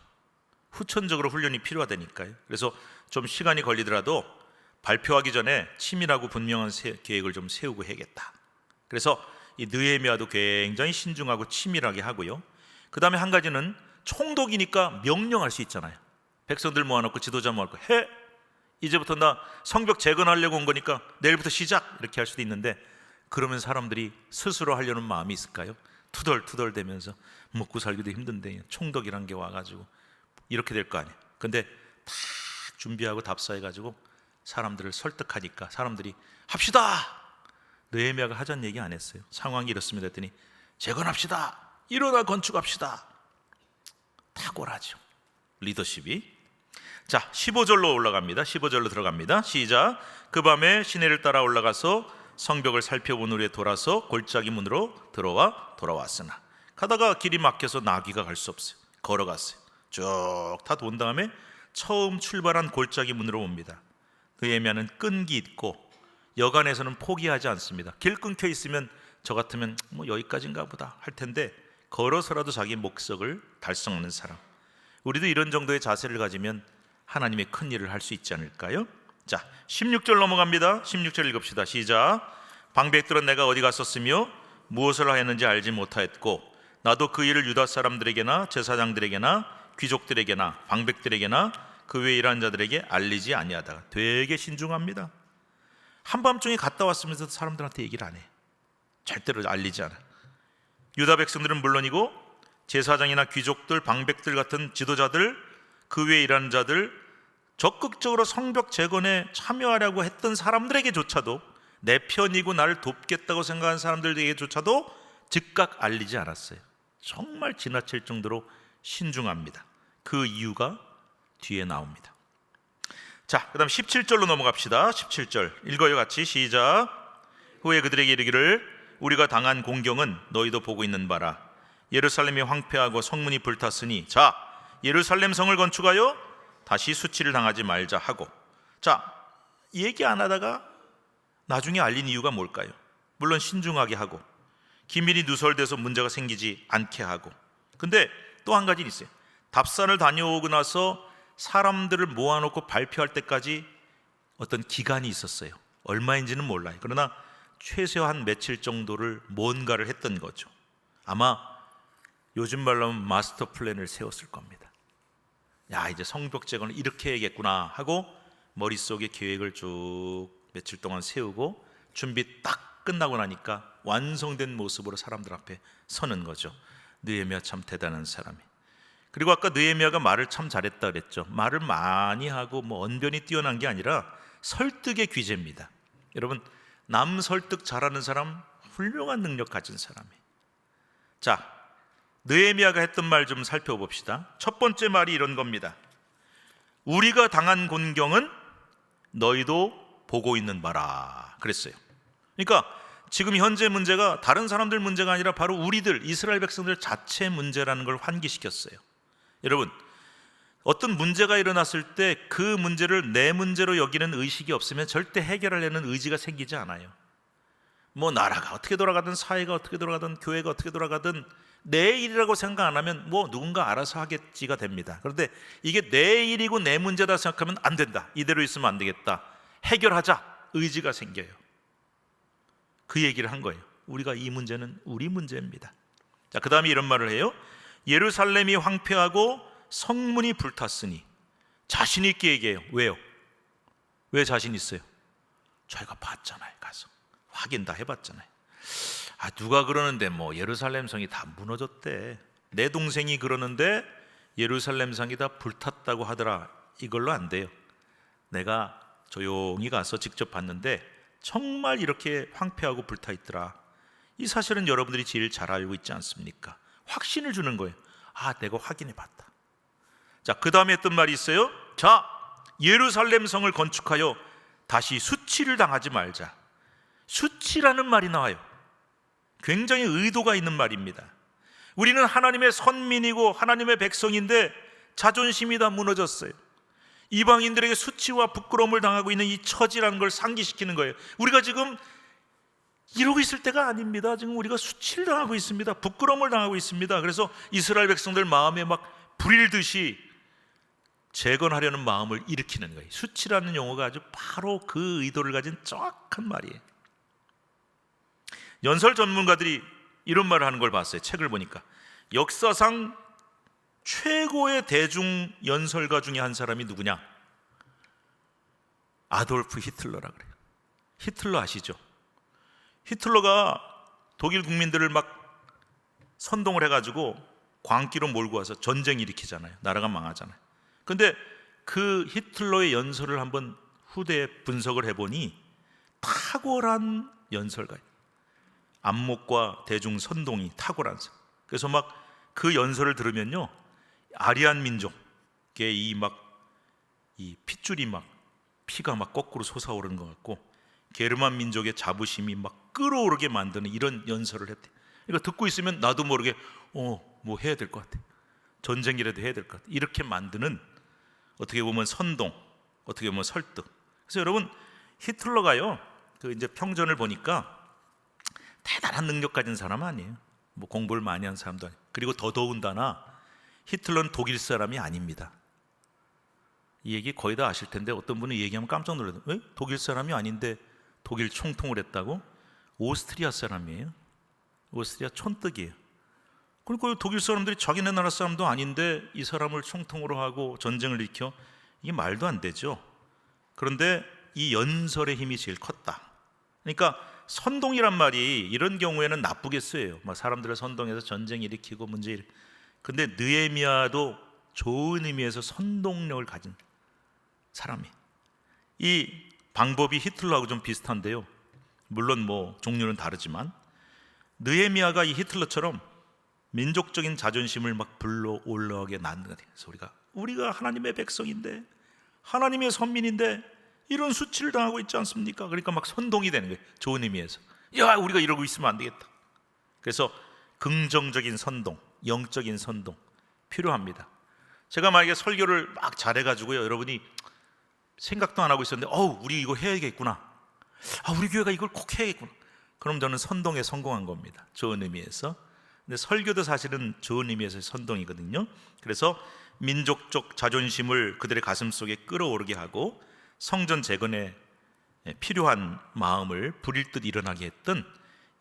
후천적으로 훈련이 필요하다니까요. 그래서 좀 시간이 걸리더라도 발표하기 전에 치밀하고 분명한 계획을 좀 세우고 해야겠다. 그래서 이 느헤미야도 굉장히 신중하고 치밀하게 하고요. 그 다음에 한 가지는 총독이니까 명령할 수 있잖아요. 백성들 모아놓고 지도자 모아놓고 해! 이제부터 나 성벽 재건하려고 온 거니까 내일부터 시작! 이렇게 할 수도 있는데, 그러면 사람들이 스스로 하려는 마음이 있을까요? 투덜투덜대면서 먹고 살기도 힘든데 총독이란 게 와가지고 이렇게 될 거 아니에요. 근데 다 준비하고 답사해가지고 사람들을 설득하니까 사람들이 합시다! 느헤미야가 하자는 얘기 안 했어요. 상황이 이렇습니다 했더니 재건합시다! 일어나 건축합시다! 탁월하죠, 리더십이. 자, 15절로 올라갑니다. 15절로 들어갑니다. 시작. 그 밤에 시내를 따라 올라가서 성벽을 살펴본 후에 돌아서 골짜기 문으로 돌아왔으나 가다가 길이 막혀서 나귀가 갈 수 없어요. 걸어갔어요. 쭉 다 돈 다음에 처음 출발한 골짜기 문으로 옵니다. 느헤미야는 끈기 있고 여간에서는 포기하지 않습니다. 길 끊겨 있으면 저 같으면 뭐 여기까지인가 보다 할 텐데 걸어서라도 자기 목적을 달성하는 사람. 우리도 이런 정도의 자세를 가지면 하나님의 큰 일을 할 수 있지 않을까요? 자, 16절 넘어갑니다. 16절 읽읍시다. 시작. 방백들은 내가 어디 갔었으며 무엇을 하였는지 알지 못하였고 나도 그 일을 유다 사람들에게나 제사장들에게나 귀족들에게나 방백들에게나 그 외에 일하는 자들에게 알리지 아니하다가. 되게 신중합니다. 한밤중에 갔다 왔으면서도 사람들한테 얘기를 안 해. 절대로 알리지 않아. 유다 백성들은 물론이고 제사장이나 귀족들, 방백들 같은 지도자들, 그 외에 일하는 자들, 적극적으로 성벽 재건에 참여하려고 했던 사람들에게조차도, 내 편이고 나를 돕겠다고 생각하는 사람들에게조차도 즉각 알리지 않았어요. 정말 지나칠 정도로 신중합니다. 그 이유가 뒤에 나옵니다. 자, 그 다음 17절로 넘어갑시다. 17절 읽어요 같이. 시작. 후에 그들에게 이르기를 우리가 당한 공경은 너희도 보고 있는 바라. 예루살렘이 황폐하고 성문이 불탔으니 자, 예루살렘 성을 건축하여 다시 수치를 당하지 말자 하고. 자, 얘기 안 하다가 나중에 알린 이유가 뭘까요? 물론 신중하게 하고 기밀이 누설돼서 문제가 생기지 않게 하고. 근데 또 한 가지는 있어요. 답산을 다녀오고 나서 사람들을 모아놓고 발표할 때까지 어떤 기간이 있었어요. 얼마인지는 몰라요. 그러나 최소한 며칠 정도를 뭔가를 했던 거죠. 아마 요즘 말로 하면 마스터 플랜을 세웠을 겁니다. 야, 이제 성벽 재건을 이렇게 해야겠구나 하고 머릿속에 계획을 쭉 며칠 동안 세우고 준비 딱 끝나고 나니까 완성된 모습으로 사람들 앞에 서는 거죠. 느헤미야 참 대단한 사람이. 그리고 아까 느헤미야가 말을 참 잘했다 그랬죠. 말을 많이 하고 뭐 언변이 뛰어난 게 아니라 설득의 귀재입니다. 여러분, 남 설득 잘하는 사람 훌륭한 능력 가진 사람이에요. 자, 느헤미야가 했던 말 좀 살펴봅시다. 첫 번째 말이 이런 겁니다. 우리가 당한 곤경은 너희도 보고 있는 바라 그랬어요. 그러니까 지금 현재 문제가 다른 사람들 문제가 아니라 바로 우리들 이스라엘 백성들 자체 문제라는 걸 환기시켰어요. 여러분, 어떤 문제가 일어났을 때 그 문제를 내 문제로 여기는 의식이 없으면 절대 해결하려는 의지가 생기지 않아요. 뭐 나라가 어떻게 돌아가든 사회가 어떻게 돌아가든 교회가 어떻게 돌아가든 내 일이라고 생각 안 하면 뭐 누군가 알아서 하겠지가 됩니다. 그런데 이게 내 일이고 내 문제다 생각하면 안 된다. 이대로 있으면 안 되겠다. 해결하자. 의지가 생겨요. 그 얘기를 한 거예요. 우리가 이 문제는 우리 문제입니다. 자, 그 다음에 이런 말을 해요. 예루살렘이 황폐하고 성문이 불탔으니 자신 있게 얘기해요. 왜요? 왜 자신 있어요? 저희가 봤잖아요. 가서 확인 다 해봤잖아요. 누가 그러는데 뭐 예루살렘 성이 다 무너졌대. 내 동생이 그러는데 예루살렘 성이 다 불탔다고 하더라. 이걸로 안 돼요. 내가 조용히 가서 직접 봤는데 정말 이렇게 황폐하고 불타 있더라. 이 사실은 여러분들이 제일 잘 알고 있지 않습니까? 확신을 주는 거예요. 내가 확인해 봤다. 자, 그 다음에 했던 말이 있어요. 자, 예루살렘 성을 건축하여 다시 수치를 당하지 말자. 수치라는 말이 나와요. 굉장히 의도가 있는 말입니다. 우리는 하나님의 선민이고 하나님의 백성인데 자존심이 다 무너졌어요. 이방인들에게 수치와 부끄러움을 당하고 있는 이 처지라는 걸 상기시키는 거예요. 우리가 지금 이러고 있을 때가 아닙니다. 지금 우리가 수치를 당하고 있습니다. 부끄러움을 당하고 있습니다. 그래서 이스라엘 백성들 마음에 막 불일듯이 재건하려는 마음을 일으키는 거예요. 수치라는 용어가 아주 바로 그 의도를 가진 정확한 말이에요. 연설 전문가들이 이런 말을 하는 걸 봤어요. 책을 보니까 역사상 최고의 대중 연설가 중에 한 사람이 누구냐? 아돌프 히틀러라 그래요. 히틀러 아시죠? 히틀러가 독일 국민들을 막 선동을 해가지고 광기로 몰고 와서 전쟁 일으키잖아요. 나라가 망하잖아요. 근데 그 히틀러의 연설을 한번 후대에 분석을 해보니 탁월한 연설가예요. 안목과 대중 선동이 탁월한 사람. 그래서 막 그 연설을 들으면요, 아리안 민족의 이 핏줄이 막 피가 막 거꾸로 솟아오르는 것 같고 게르만 민족의 자부심이 막 끌어오르게 만드는 이런 연설을 했대. 이거 듣고 있으면 나도 모르게 뭐 해야 될 것 같아. 전쟁이라도 해야 될 것 같아. 이렇게 만드는 어떻게 보면 선동, 어떻게 보면 설득. 그래서 여러분, 히틀러가요, 그 이제 평전을 보니까 대단한 능력 가진 사람 아니에요. 뭐 공부를 많이 한 사람도 아니에요. 그리고 더더군다나 히틀러는 독일 사람이 아닙니다. 이 얘기 거의 다 아실 텐데 어떤 분은 얘기하면 깜짝 놀라요. 왜? 독일 사람이 아닌데 독일 총통을 했다고? 오스트리아 사람이에요. 오스트리아 촌뜨기예요. 그러니까 독일 사람들이 자기네 나라 사람도 아닌데 이 사람을 총통으로 하고 전쟁을 일으켜, 이게 말도 안 되죠. 그런데 이 연설의 힘이 제일 컸다. 그러니까 선동이란 말이 이런 경우에는 나쁘게 쓰여요. 막 사람들을 선동해서 전쟁 일으키고 문제 일으키고. 근데 느헤미야도 좋은 의미에서 선동력을 가진 사람이. 이 방법이 히틀러하고 좀 비슷한데요. 물론 뭐 종류는 다르지만 느헤미야가 이 히틀러처럼 민족적인 자존심을 막 불러 올라오게 만드는 거예요. 그래서 우리가 하나님의 백성인데, 하나님의 선민인데 이런 수치를 당하고 있지 않습니까? 그러니까 막 선동이 되는 거예요. 좋은 의미에서. 야, 우리가 이러고 있으면 안 되겠다. 그래서 긍정적인 선동, 영적인 선동 필요합니다. 제가 만약에 설교를 막 잘해가지고요, 여러분이 생각도 안 하고 있었는데 우리 이거 해야겠구나, 우리 교회가 이걸 꼭 해야겠구나, 그럼 저는 선동에 성공한 겁니다. 좋은 의미에서. 근데 설교도 사실은 좋은 의미에서 선동이거든요. 그래서 민족적 자존심을 그들의 가슴 속에 끌어오르게 하고 성전 재건에 필요한 마음을 불일 듯 일어나게 했던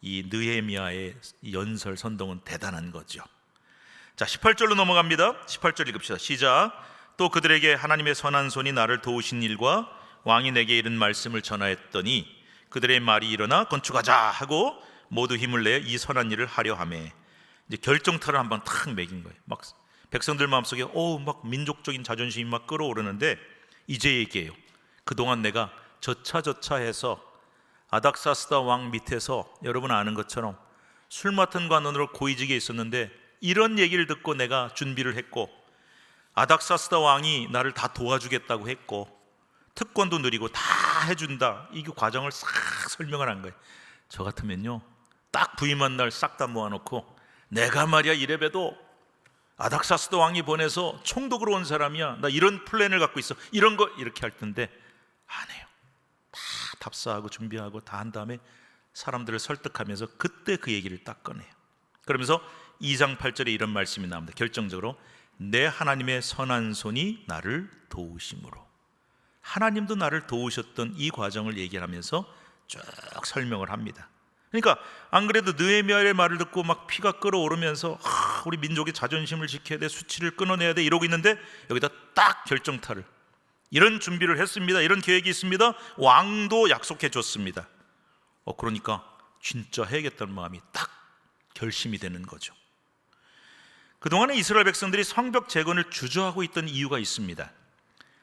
이 느헤미야의 연설 선동은 대단한 거죠. 자, 18절로 넘어갑니다. 18절 읽읍시다. 시작. 또 그들에게 하나님의 선한 손이 나를 도우신 일과 왕이 내게 이른 말씀을 전하였더니 그들의 말이 일어나 건축하자 하고 모두 힘을 내어 이 선한 일을 하려 하매. 이제 결정타를 한번 탁 매긴 거예요. 막 백성들 마음속에 막 민족적인 자존심이 막 끌어오르는데 이제 얘기해요. 그동안 내가 저차저차 해서 아닥사스다 왕 밑에서 여러분 아는 것처럼 술 맡은 관원으로 고위직에 있었는데 이런 얘기를 듣고 내가 준비를 했고 아닥사스다 왕이 나를 다 도와주겠다고 했고 특권도 누리고 다 해준다, 이 과정을 싹 설명을 한 거예요. 저 같으면요 딱 부임한 날 싹 다 모아놓고 내가 말이야 이래봬도 아닥사스다 왕이 보내서 총독으로 온 사람이야, 나 이런 플랜을 갖고 있어, 이런 거, 이렇게 할 텐데 안 해요. 다 답사하고 준비하고 다 한 다음에 사람들을 설득하면서 그때 그 얘기를 딱 꺼내요. 그러면서 2장 8절에 이런 말씀이 나옵니다. 결정적으로 내 하나님의 선한 손이 나를 도우심으로. 하나님도 나를 도우셨던 이 과정을 얘기하면서 쭉 설명을 합니다. 그러니까 안 그래도 느헤미야의 말을 듣고 막 피가 끓어오르면서 우리 민족의 자존심을 지켜야 돼, 수치를 끊어내야 돼 이러고 있는데 여기다 딱 결정타를, 이런 준비를 했습니다, 이런 계획이 있습니다, 왕도 약속해 줬습니다. 그러니까 진짜 해야겠다는 마음이 딱 결심이 되는 거죠. 그동안에 이스라엘 백성들이 성벽 재건을 주저하고 있던 이유가 있습니다.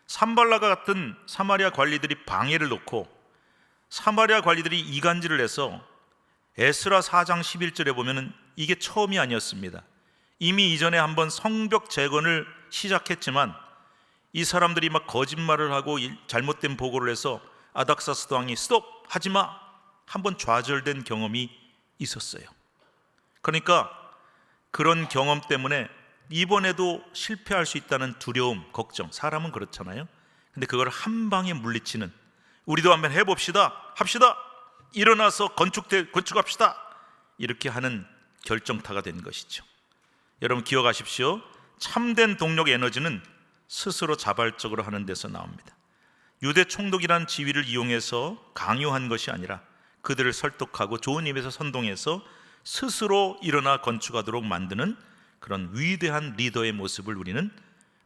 산발라가 같은 사마리아 관리들이 방해를 놓고 사마리아 관리들이 이간질을 해서 에스라 4장 11절에 보면은 이게 처음이 아니었습니다. 이미 이전에 한번 성벽 재건을 시작했지만 이 사람들이 막 거짓말을 하고 잘못된 보고를 해서 아닥사스다 왕이 스톱! 하지마! 한번 좌절된 경험이 있었어요. 그러니까 그런 경험 때문에 이번에도 실패할 수 있다는 두려움, 걱정, 사람은 그렇잖아요. 근데 그걸 한 방에 물리치는, 우리도 한번 해봅시다, 합시다, 일어나서 건축합시다, 이렇게 하는 결정타가 된 것이죠. 여러분 기억하십시오. 참된 동력의 에너지는 스스로 자발적으로 하는 데서 나옵니다. 유대 총독이란 지위를 이용해서 강요한 것이 아니라 그들을 설득하고 좋은 입에서 선동해서 스스로 일어나 건축하도록 만드는 그런 위대한 리더의 모습을 우리는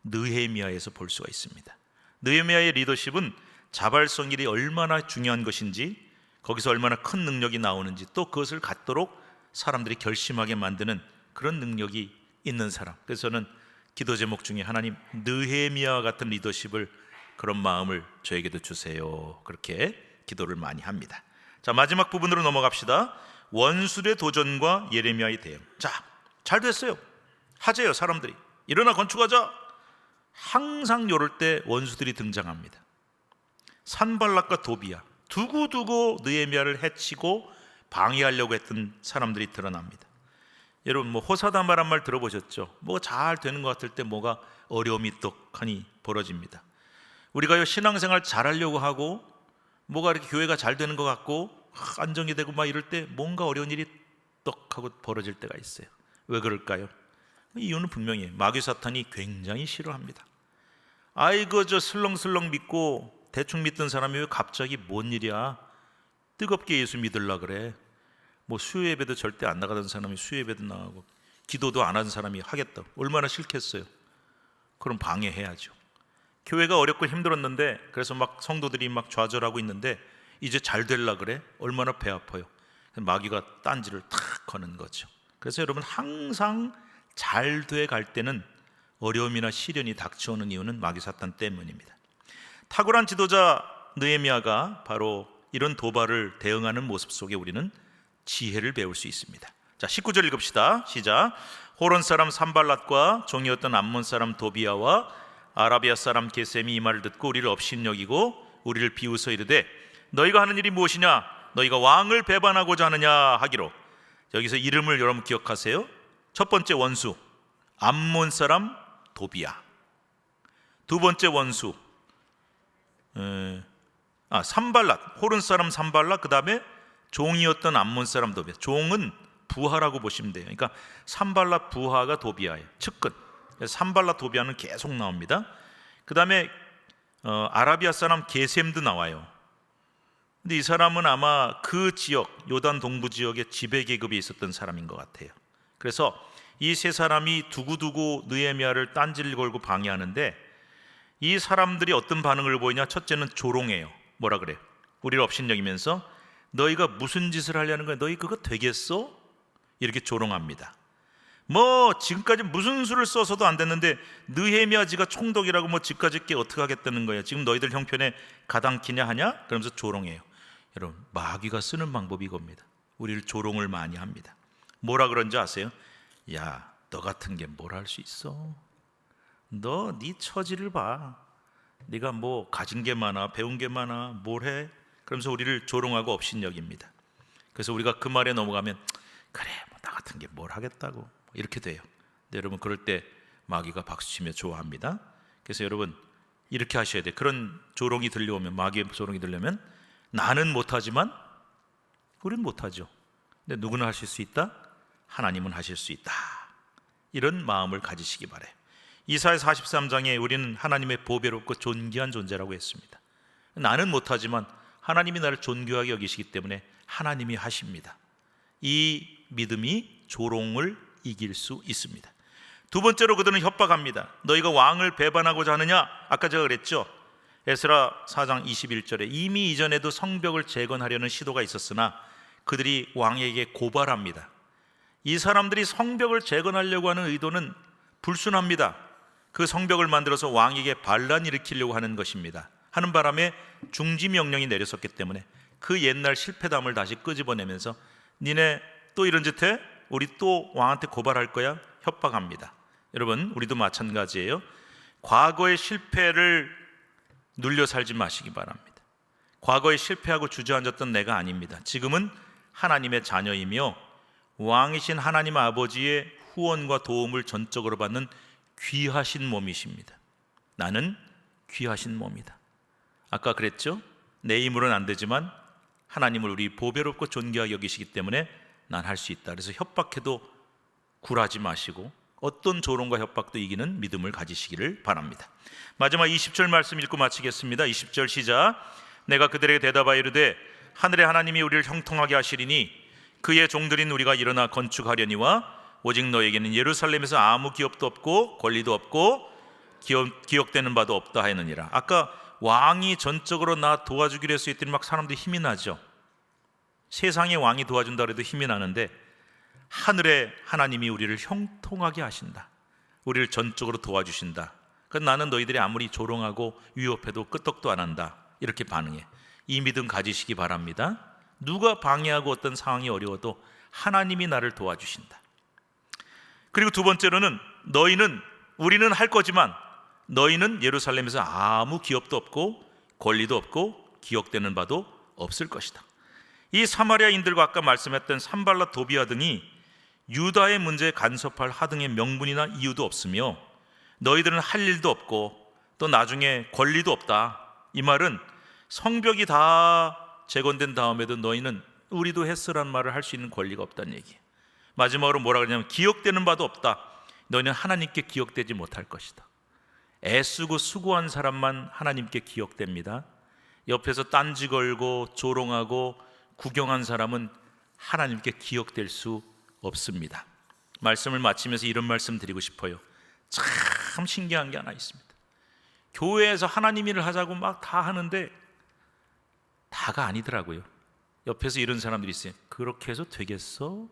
느헤미야에서 볼 수가 있습니다. 느헤미야의 리더십은 자발성이 얼마나 중요한 것인지, 거기서 얼마나 큰 능력이 나오는지, 또 그것을 갖도록 사람들이 결심하게 만드는 그런 능력이 있는 사람. 그래서 저는 기도 제목 중에 하나님 느헤미야 같은 리더십을, 그런 마음을 저에게도 주세요, 그렇게 기도를 많이 합니다. 자, 마지막 부분으로 넘어갑시다. 원수들의 도전과 예레미야의 대응. 자, 잘 됐어요, 하재요, 사람들이 일어나 건축하자. 항상 이럴 때 원수들이 등장합니다. 산발락과 도비야, 두고두고 느헤미야를 해치고 방해하려고 했던 사람들이 드러납니다. 여러분 호사다마란 말 들어보셨죠? 뭐 잘 되는 것 같을 때 뭐가 어려움이 떡하니 벌어집니다. 우리가 신앙생활 잘하려고 하고 뭐가 이렇게 교회가 잘 되는 것 같고 안정이 되고 막 이럴 때 뭔가 어려운 일이 떡하고 벌어질 때가 있어요. 왜 그럴까요? 이유는 분명히 마귀 사탄이 굉장히 싫어합니다. 아이고 저 슬렁슬렁 믿고 대충 믿던 사람이 왜 갑자기 뭔 일이야, 뜨겁게 예수 믿으려 그래, 뭐 수요 예배도 절대 안 나가던 사람이 수요 예배도 나가고 기도도 안 하는 사람이 하겠다, 얼마나 싫겠어요. 그럼 방해해야죠. 교회가 어렵고 힘들었는데 그래서 막 성도들이 막 좌절하고 있는데 이제 잘 되려 그래, 얼마나 배 아파요. 마귀가 딴지를 탁 거는 거죠. 그래서 여러분 항상 잘 돼 갈 때는 어려움이나 시련이 닥쳐오는 이유는 마귀 사탄 때문입니다. 탁월한 지도자 느헤미야가 바로 이런 도발을 대응하는 모습 속에 우리는 지혜를 배울 수 있습니다. 자, 19절 읽읍시다. 시작. 호론 사람 산발랏과 종이었던 암몬 사람 도비야와 아라비아 사람 게셈이 이 말을 듣고 우리를 업신여기고 우리를 비웃어 이르되 너희가 하는 일이 무엇이냐, 너희가 왕을 배반하고자 하느냐 하기로. 여기서 이름을 여러분 기억하세요. 첫 번째 원수 암몬 사람 도비야, 두 번째 원수 산발랏, 호른 사람 산발랏, 그 다음에 종이었던 암몬 사람 도비야. 종은 부하라고 보시면 돼요. 그러니까 산발랏 부하가 도비야예요, 측근. 산발랏 도비야는 계속 나옵니다. 그 다음에 아라비아 사람 게셈도 나와요. 근데 이 사람은 아마 그 지역, 요단 동부 지역에 지배 계급이 있었던 사람인 것 같아요. 그래서 이 세 사람이 두고두고 느헤미야를 딴지를 걸고 방해하는데 이 사람들이 어떤 반응을 보이냐? 첫째는 조롱해요. 뭐라 그래요? 우리를 업신여기면서 너희가 무슨 짓을 하려는 거야? 너희 그거 되겠어? 이렇게 조롱합니다. 뭐 지금까지 무슨 수를 써서도 안 됐는데 느헤미야 지가 총독이라고 뭐 지까지 게 어떻게 하겠다는 거야? 지금 너희들 형편에 가당키냐 하냐? 그러면서 조롱해요. 여러분, 마귀가 쓰는 방법이 이겁니다. 우리를 조롱을 많이 합니다. 뭐라 그런지 아세요? 야, 너 같은 게 뭘 할 수 있어? 너 네 처지를 봐. 네가 뭐 가진 게 많아, 배운 게 많아, 뭘 해? 그러면서 우리를 조롱하고 업신여깁니다. 그래서 우리가 그 말에 넘어가면 그래, 뭐 나 같은 게 뭘 하겠다고, 이렇게 돼요. 근데 여러분, 그럴 때 마귀가 박수치며 좋아합니다. 그래서 여러분, 이렇게 하셔야 돼요. 그런 조롱이 들려오면, 마귀의 조롱이 들려오면, 나는 못하지만 우린 못하죠. 근데 누구는 하실 수 있다? 하나님은 하실 수 있다. 이런 마음을 가지시기 바라요. 이사야 43장에 우리는 하나님의 보배롭고 존귀한 존재라고 했습니다. 나는 못하지만 하나님이 나를 존귀하게 여기시기 때문에 하나님이 하십니다. 이 믿음이 조롱을 이길 수 있습니다. 두 번째로 그들은 협박합니다. 너희가 왕을 배반하고자 하느냐? 아까 제가 그랬죠. 에스라 4장 21절에 이미 이전에도 성벽을 재건하려는 시도가 있었으나 그들이 왕에게 고발합니다. 이 사람들이 성벽을 재건하려고 하는 의도는 불순합니다. 그 성벽을 만들어서 왕에게 반란 일으키려고 하는 것입니다. 하는 바람에 중지 명령이 내렸었기 때문에 그 옛날 실패담을 다시 끄집어내면서 니네 또 이런 짓 해? 우리 또 왕한테 고발할 거야? 협박합니다. 여러분, 우리도 마찬가지예요. 과거의 실패를 눌려 살지 마시기 바랍니다. 과거에 실패하고 주저앉았던 내가 아닙니다. 지금은 하나님의 자녀이며 왕이신 하나님 아버지의 후원과 도움을 전적으로 받는 귀하신 몸이십니다. 나는 귀하신 몸이다. 아까 그랬죠? 내 힘으로는 안 되지만 하나님을 우리 보배롭고 존귀하게 여기시기 때문에 난 할 수 있다. 그래서 협박해도 굴하지 마시고 어떤 조롱과 협박도 이기는 믿음을 가지시기를 바랍니다. 마지막 20절 말씀 읽고 마치겠습니다. 20절 시작. 내가 그들에게 대답하여 이르되 하늘의 하나님이 우리를 형통하게 하시리니 그의 종들인 우리가 일어나 건축하려니와 오직 너에게는 예루살렘에서 아무 기업도 없고 권리도 없고 기억되는 바도 없다 하였느니라. 아까 왕이 전적으로 나 도와주기로 했을 때 막 사람들이 힘이 나죠. 세상에 왕이 도와준다 그래도 힘이 나는데 하늘의 하나님이 우리를 형통하게 하신다. 우리를 전적으로 도와주신다. 그래서 나는 너희들이 아무리 조롱하고 위협해도 끄떡도 안 한다. 이렇게 반응해. 이 믿음 가지시기 바랍니다. 누가 방해하고 어떤 상황이 어려워도 하나님이 나를 도와주신다. 그리고 두 번째로는 우리는 할 거지만 너희는 예루살렘에서 아무 기업도 없고 권리도 없고 기억되는 바도 없을 것이다. 이 사마리아인들과 아까 말씀했던 산발랏 도비아 등이 유다의 문제에 간섭할 하등의 명분이나 이유도 없으며 너희들은 할 일도 없고 또 나중에 권리도 없다. 이 말은 성벽이 다 재건된 다음에도 너희는 우리도 했으란 말을 할 수 있는 권리가 없다는 얘기예요. 마지막으로 뭐라 그러냐면 기억되는 바도 없다. 너희는 하나님께 기억되지 못할 것이다. 애쓰고 수고한 사람만 하나님께 기억됩니다. 옆에서 딴지 걸고 조롱하고 구경한 사람은 하나님께 기억될 수 없습니다. 말씀을 마치면서 이런 말씀 드리고 싶어요. 참 신기한 게 하나 있습니다. 교회에서 하나님 일을 하자고 막 다 하는데 다가 아니더라고요. 옆에서 이런 사람들이 있어요. 그렇게 해서 되겠어?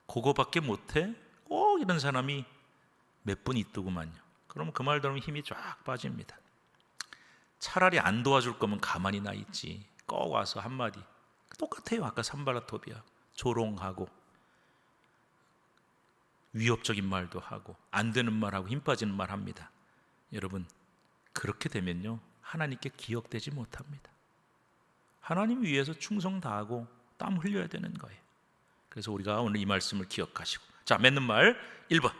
그거밖에 못해? 꼭 이런 사람이 몇 분 있더구만요. 그럼 그 말 들으면 힘이 쫙 빠집니다. 차라리 안 도와줄 거면 가만히 나 있지. 꼭 와서 한마디. 똑같아요. 아까 산발랏 도비아 조롱하고 위협적인 말도 하고 안 되는 말하고 힘 빠지는 말 합니다. 여러분, 그렇게 되면요 하나님께 기억되지 못합니다. 하나님 위해서 충성 다하고 땀 흘려야 되는 거예요. 그래서 우리가 오늘 이 말씀을 기억하시고, 자, 맺는 말 1번.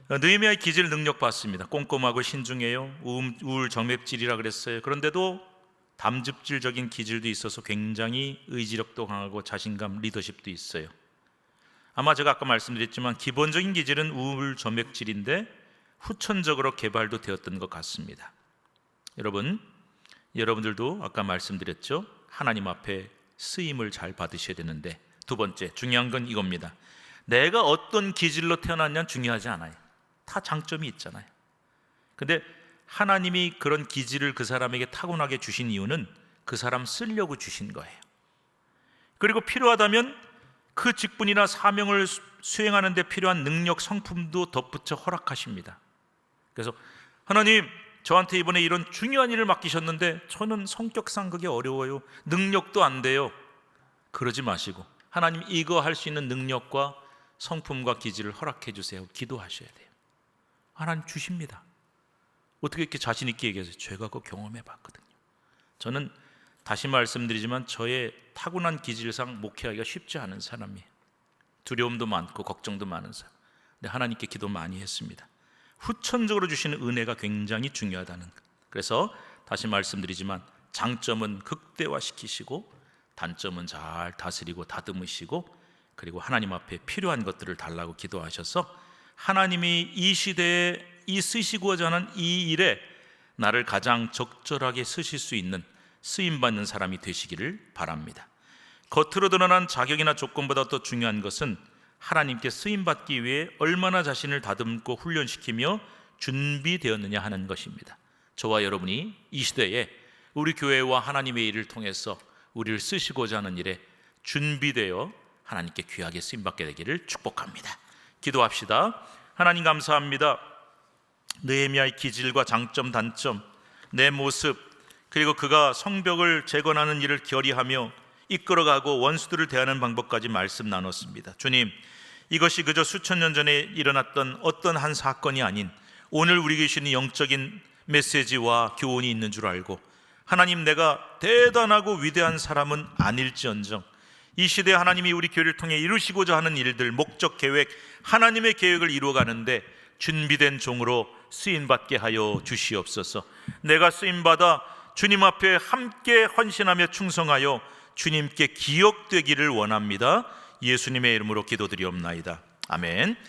느헤미야의 기질 능력 봤습니다. 꼼꼼하고 신중해요. 우울 정맥질이라 그랬어요. 그런데도 담즙질적인 기질도 있어서 굉장히 의지력도 강하고 자신감, 리더십도 있어요. 아마 제가 아까 말씀드렸지만 기본적인 기질은 우울 정맥질인데 후천적으로 개발도 되었던 것 같습니다. 여러분들도 아까 말씀드렸죠. 하나님 앞에 쓰임을 잘 받으셔야 되는데, 두 번째 중요한 건 이겁니다. 내가 어떤 기질로 태어났냐는 중요하지 않아요. 다 장점이 있잖아요. 근데 하나님이 그런 기질을 그 사람에게 타고나게 주신 이유는 그 사람 쓰려고 주신 거예요. 그리고 필요하다면 그 직분이나 사명을 수행하는 데 필요한 능력, 성품도 덧붙여 허락하십니다. 그래서 하나님, 저한테 이번에 이런 중요한 일을 맡기셨는데 저는 성격상 그게 어려워요, 능력도 안 돼요. 그러지 마시고 하나님 이거 할 수 있는 능력과 성품과 기질을 허락해 주세요. 기도하셔야 돼요. 하나님 주십니다. 어떻게 이렇게 자신 있게 얘기하세요? 제가 그거 경험해 봤거든요. 저는 다시 말씀드리지만 저의 타고난 기질상 목회하기가 쉽지 않은 사람이에요. 두려움도 많고 걱정도 많은 사람. 근데 하나님께 기도 많이 했습니다. 후천적으로 주시는 은혜가 굉장히 중요하다는 것. 그래서 다시 말씀드리지만 장점은 극대화시키시고 단점은 잘 다스리고 다듬으시고, 그리고 하나님 앞에 필요한 것들을 달라고 기도하셔서 하나님이 이 시대에 이 쓰시고자 하는 이 일에 나를 가장 적절하게 쓰실 수 있는 쓰임받는 사람이 되시기를 바랍니다. 겉으로 드러난 자격이나 조건보다 더 중요한 것은 하나님께 쓰임받기 위해 얼마나 자신을 다듬고 훈련시키며 준비되었느냐 하는 것입니다. 저와 여러분이 이 시대에 우리 교회와 하나님의 일을 통해서 우리를 쓰시고자 하는 일에 준비되어 하나님께 귀하게 쓰임받게 되기를 축복합니다. 기도합시다. 하나님 감사합니다. 느헤미야의 기질과 장점, 단점, 내 모습, 그리고 그가 성벽을 재건하는 일을 결의하며 이끌어가고 원수들을 대하는 방법까지 말씀 나눴습니다. 주님, 이것이 그저 수천 년 전에 일어났던 어떤 한 사건이 아닌 오늘 우리에게 주시는 영적인 메시지와 교훈이 있는 줄 알고, 하나님, 내가 대단하고 위대한 사람은 아닐지언정 이 시대에 하나님이 우리 교회를 통해 이루시고자 하는 일들, 목적, 계획, 하나님의 계획을 이루어가는데 준비된 종으로 쓰임받게 하여 주시옵소서. 내가 쓰임받아 주님 앞에 함께 헌신하며 충성하여 주님께 기억되기를 원합니다. 예수님의 이름으로 기도드리옵나이다. 아멘.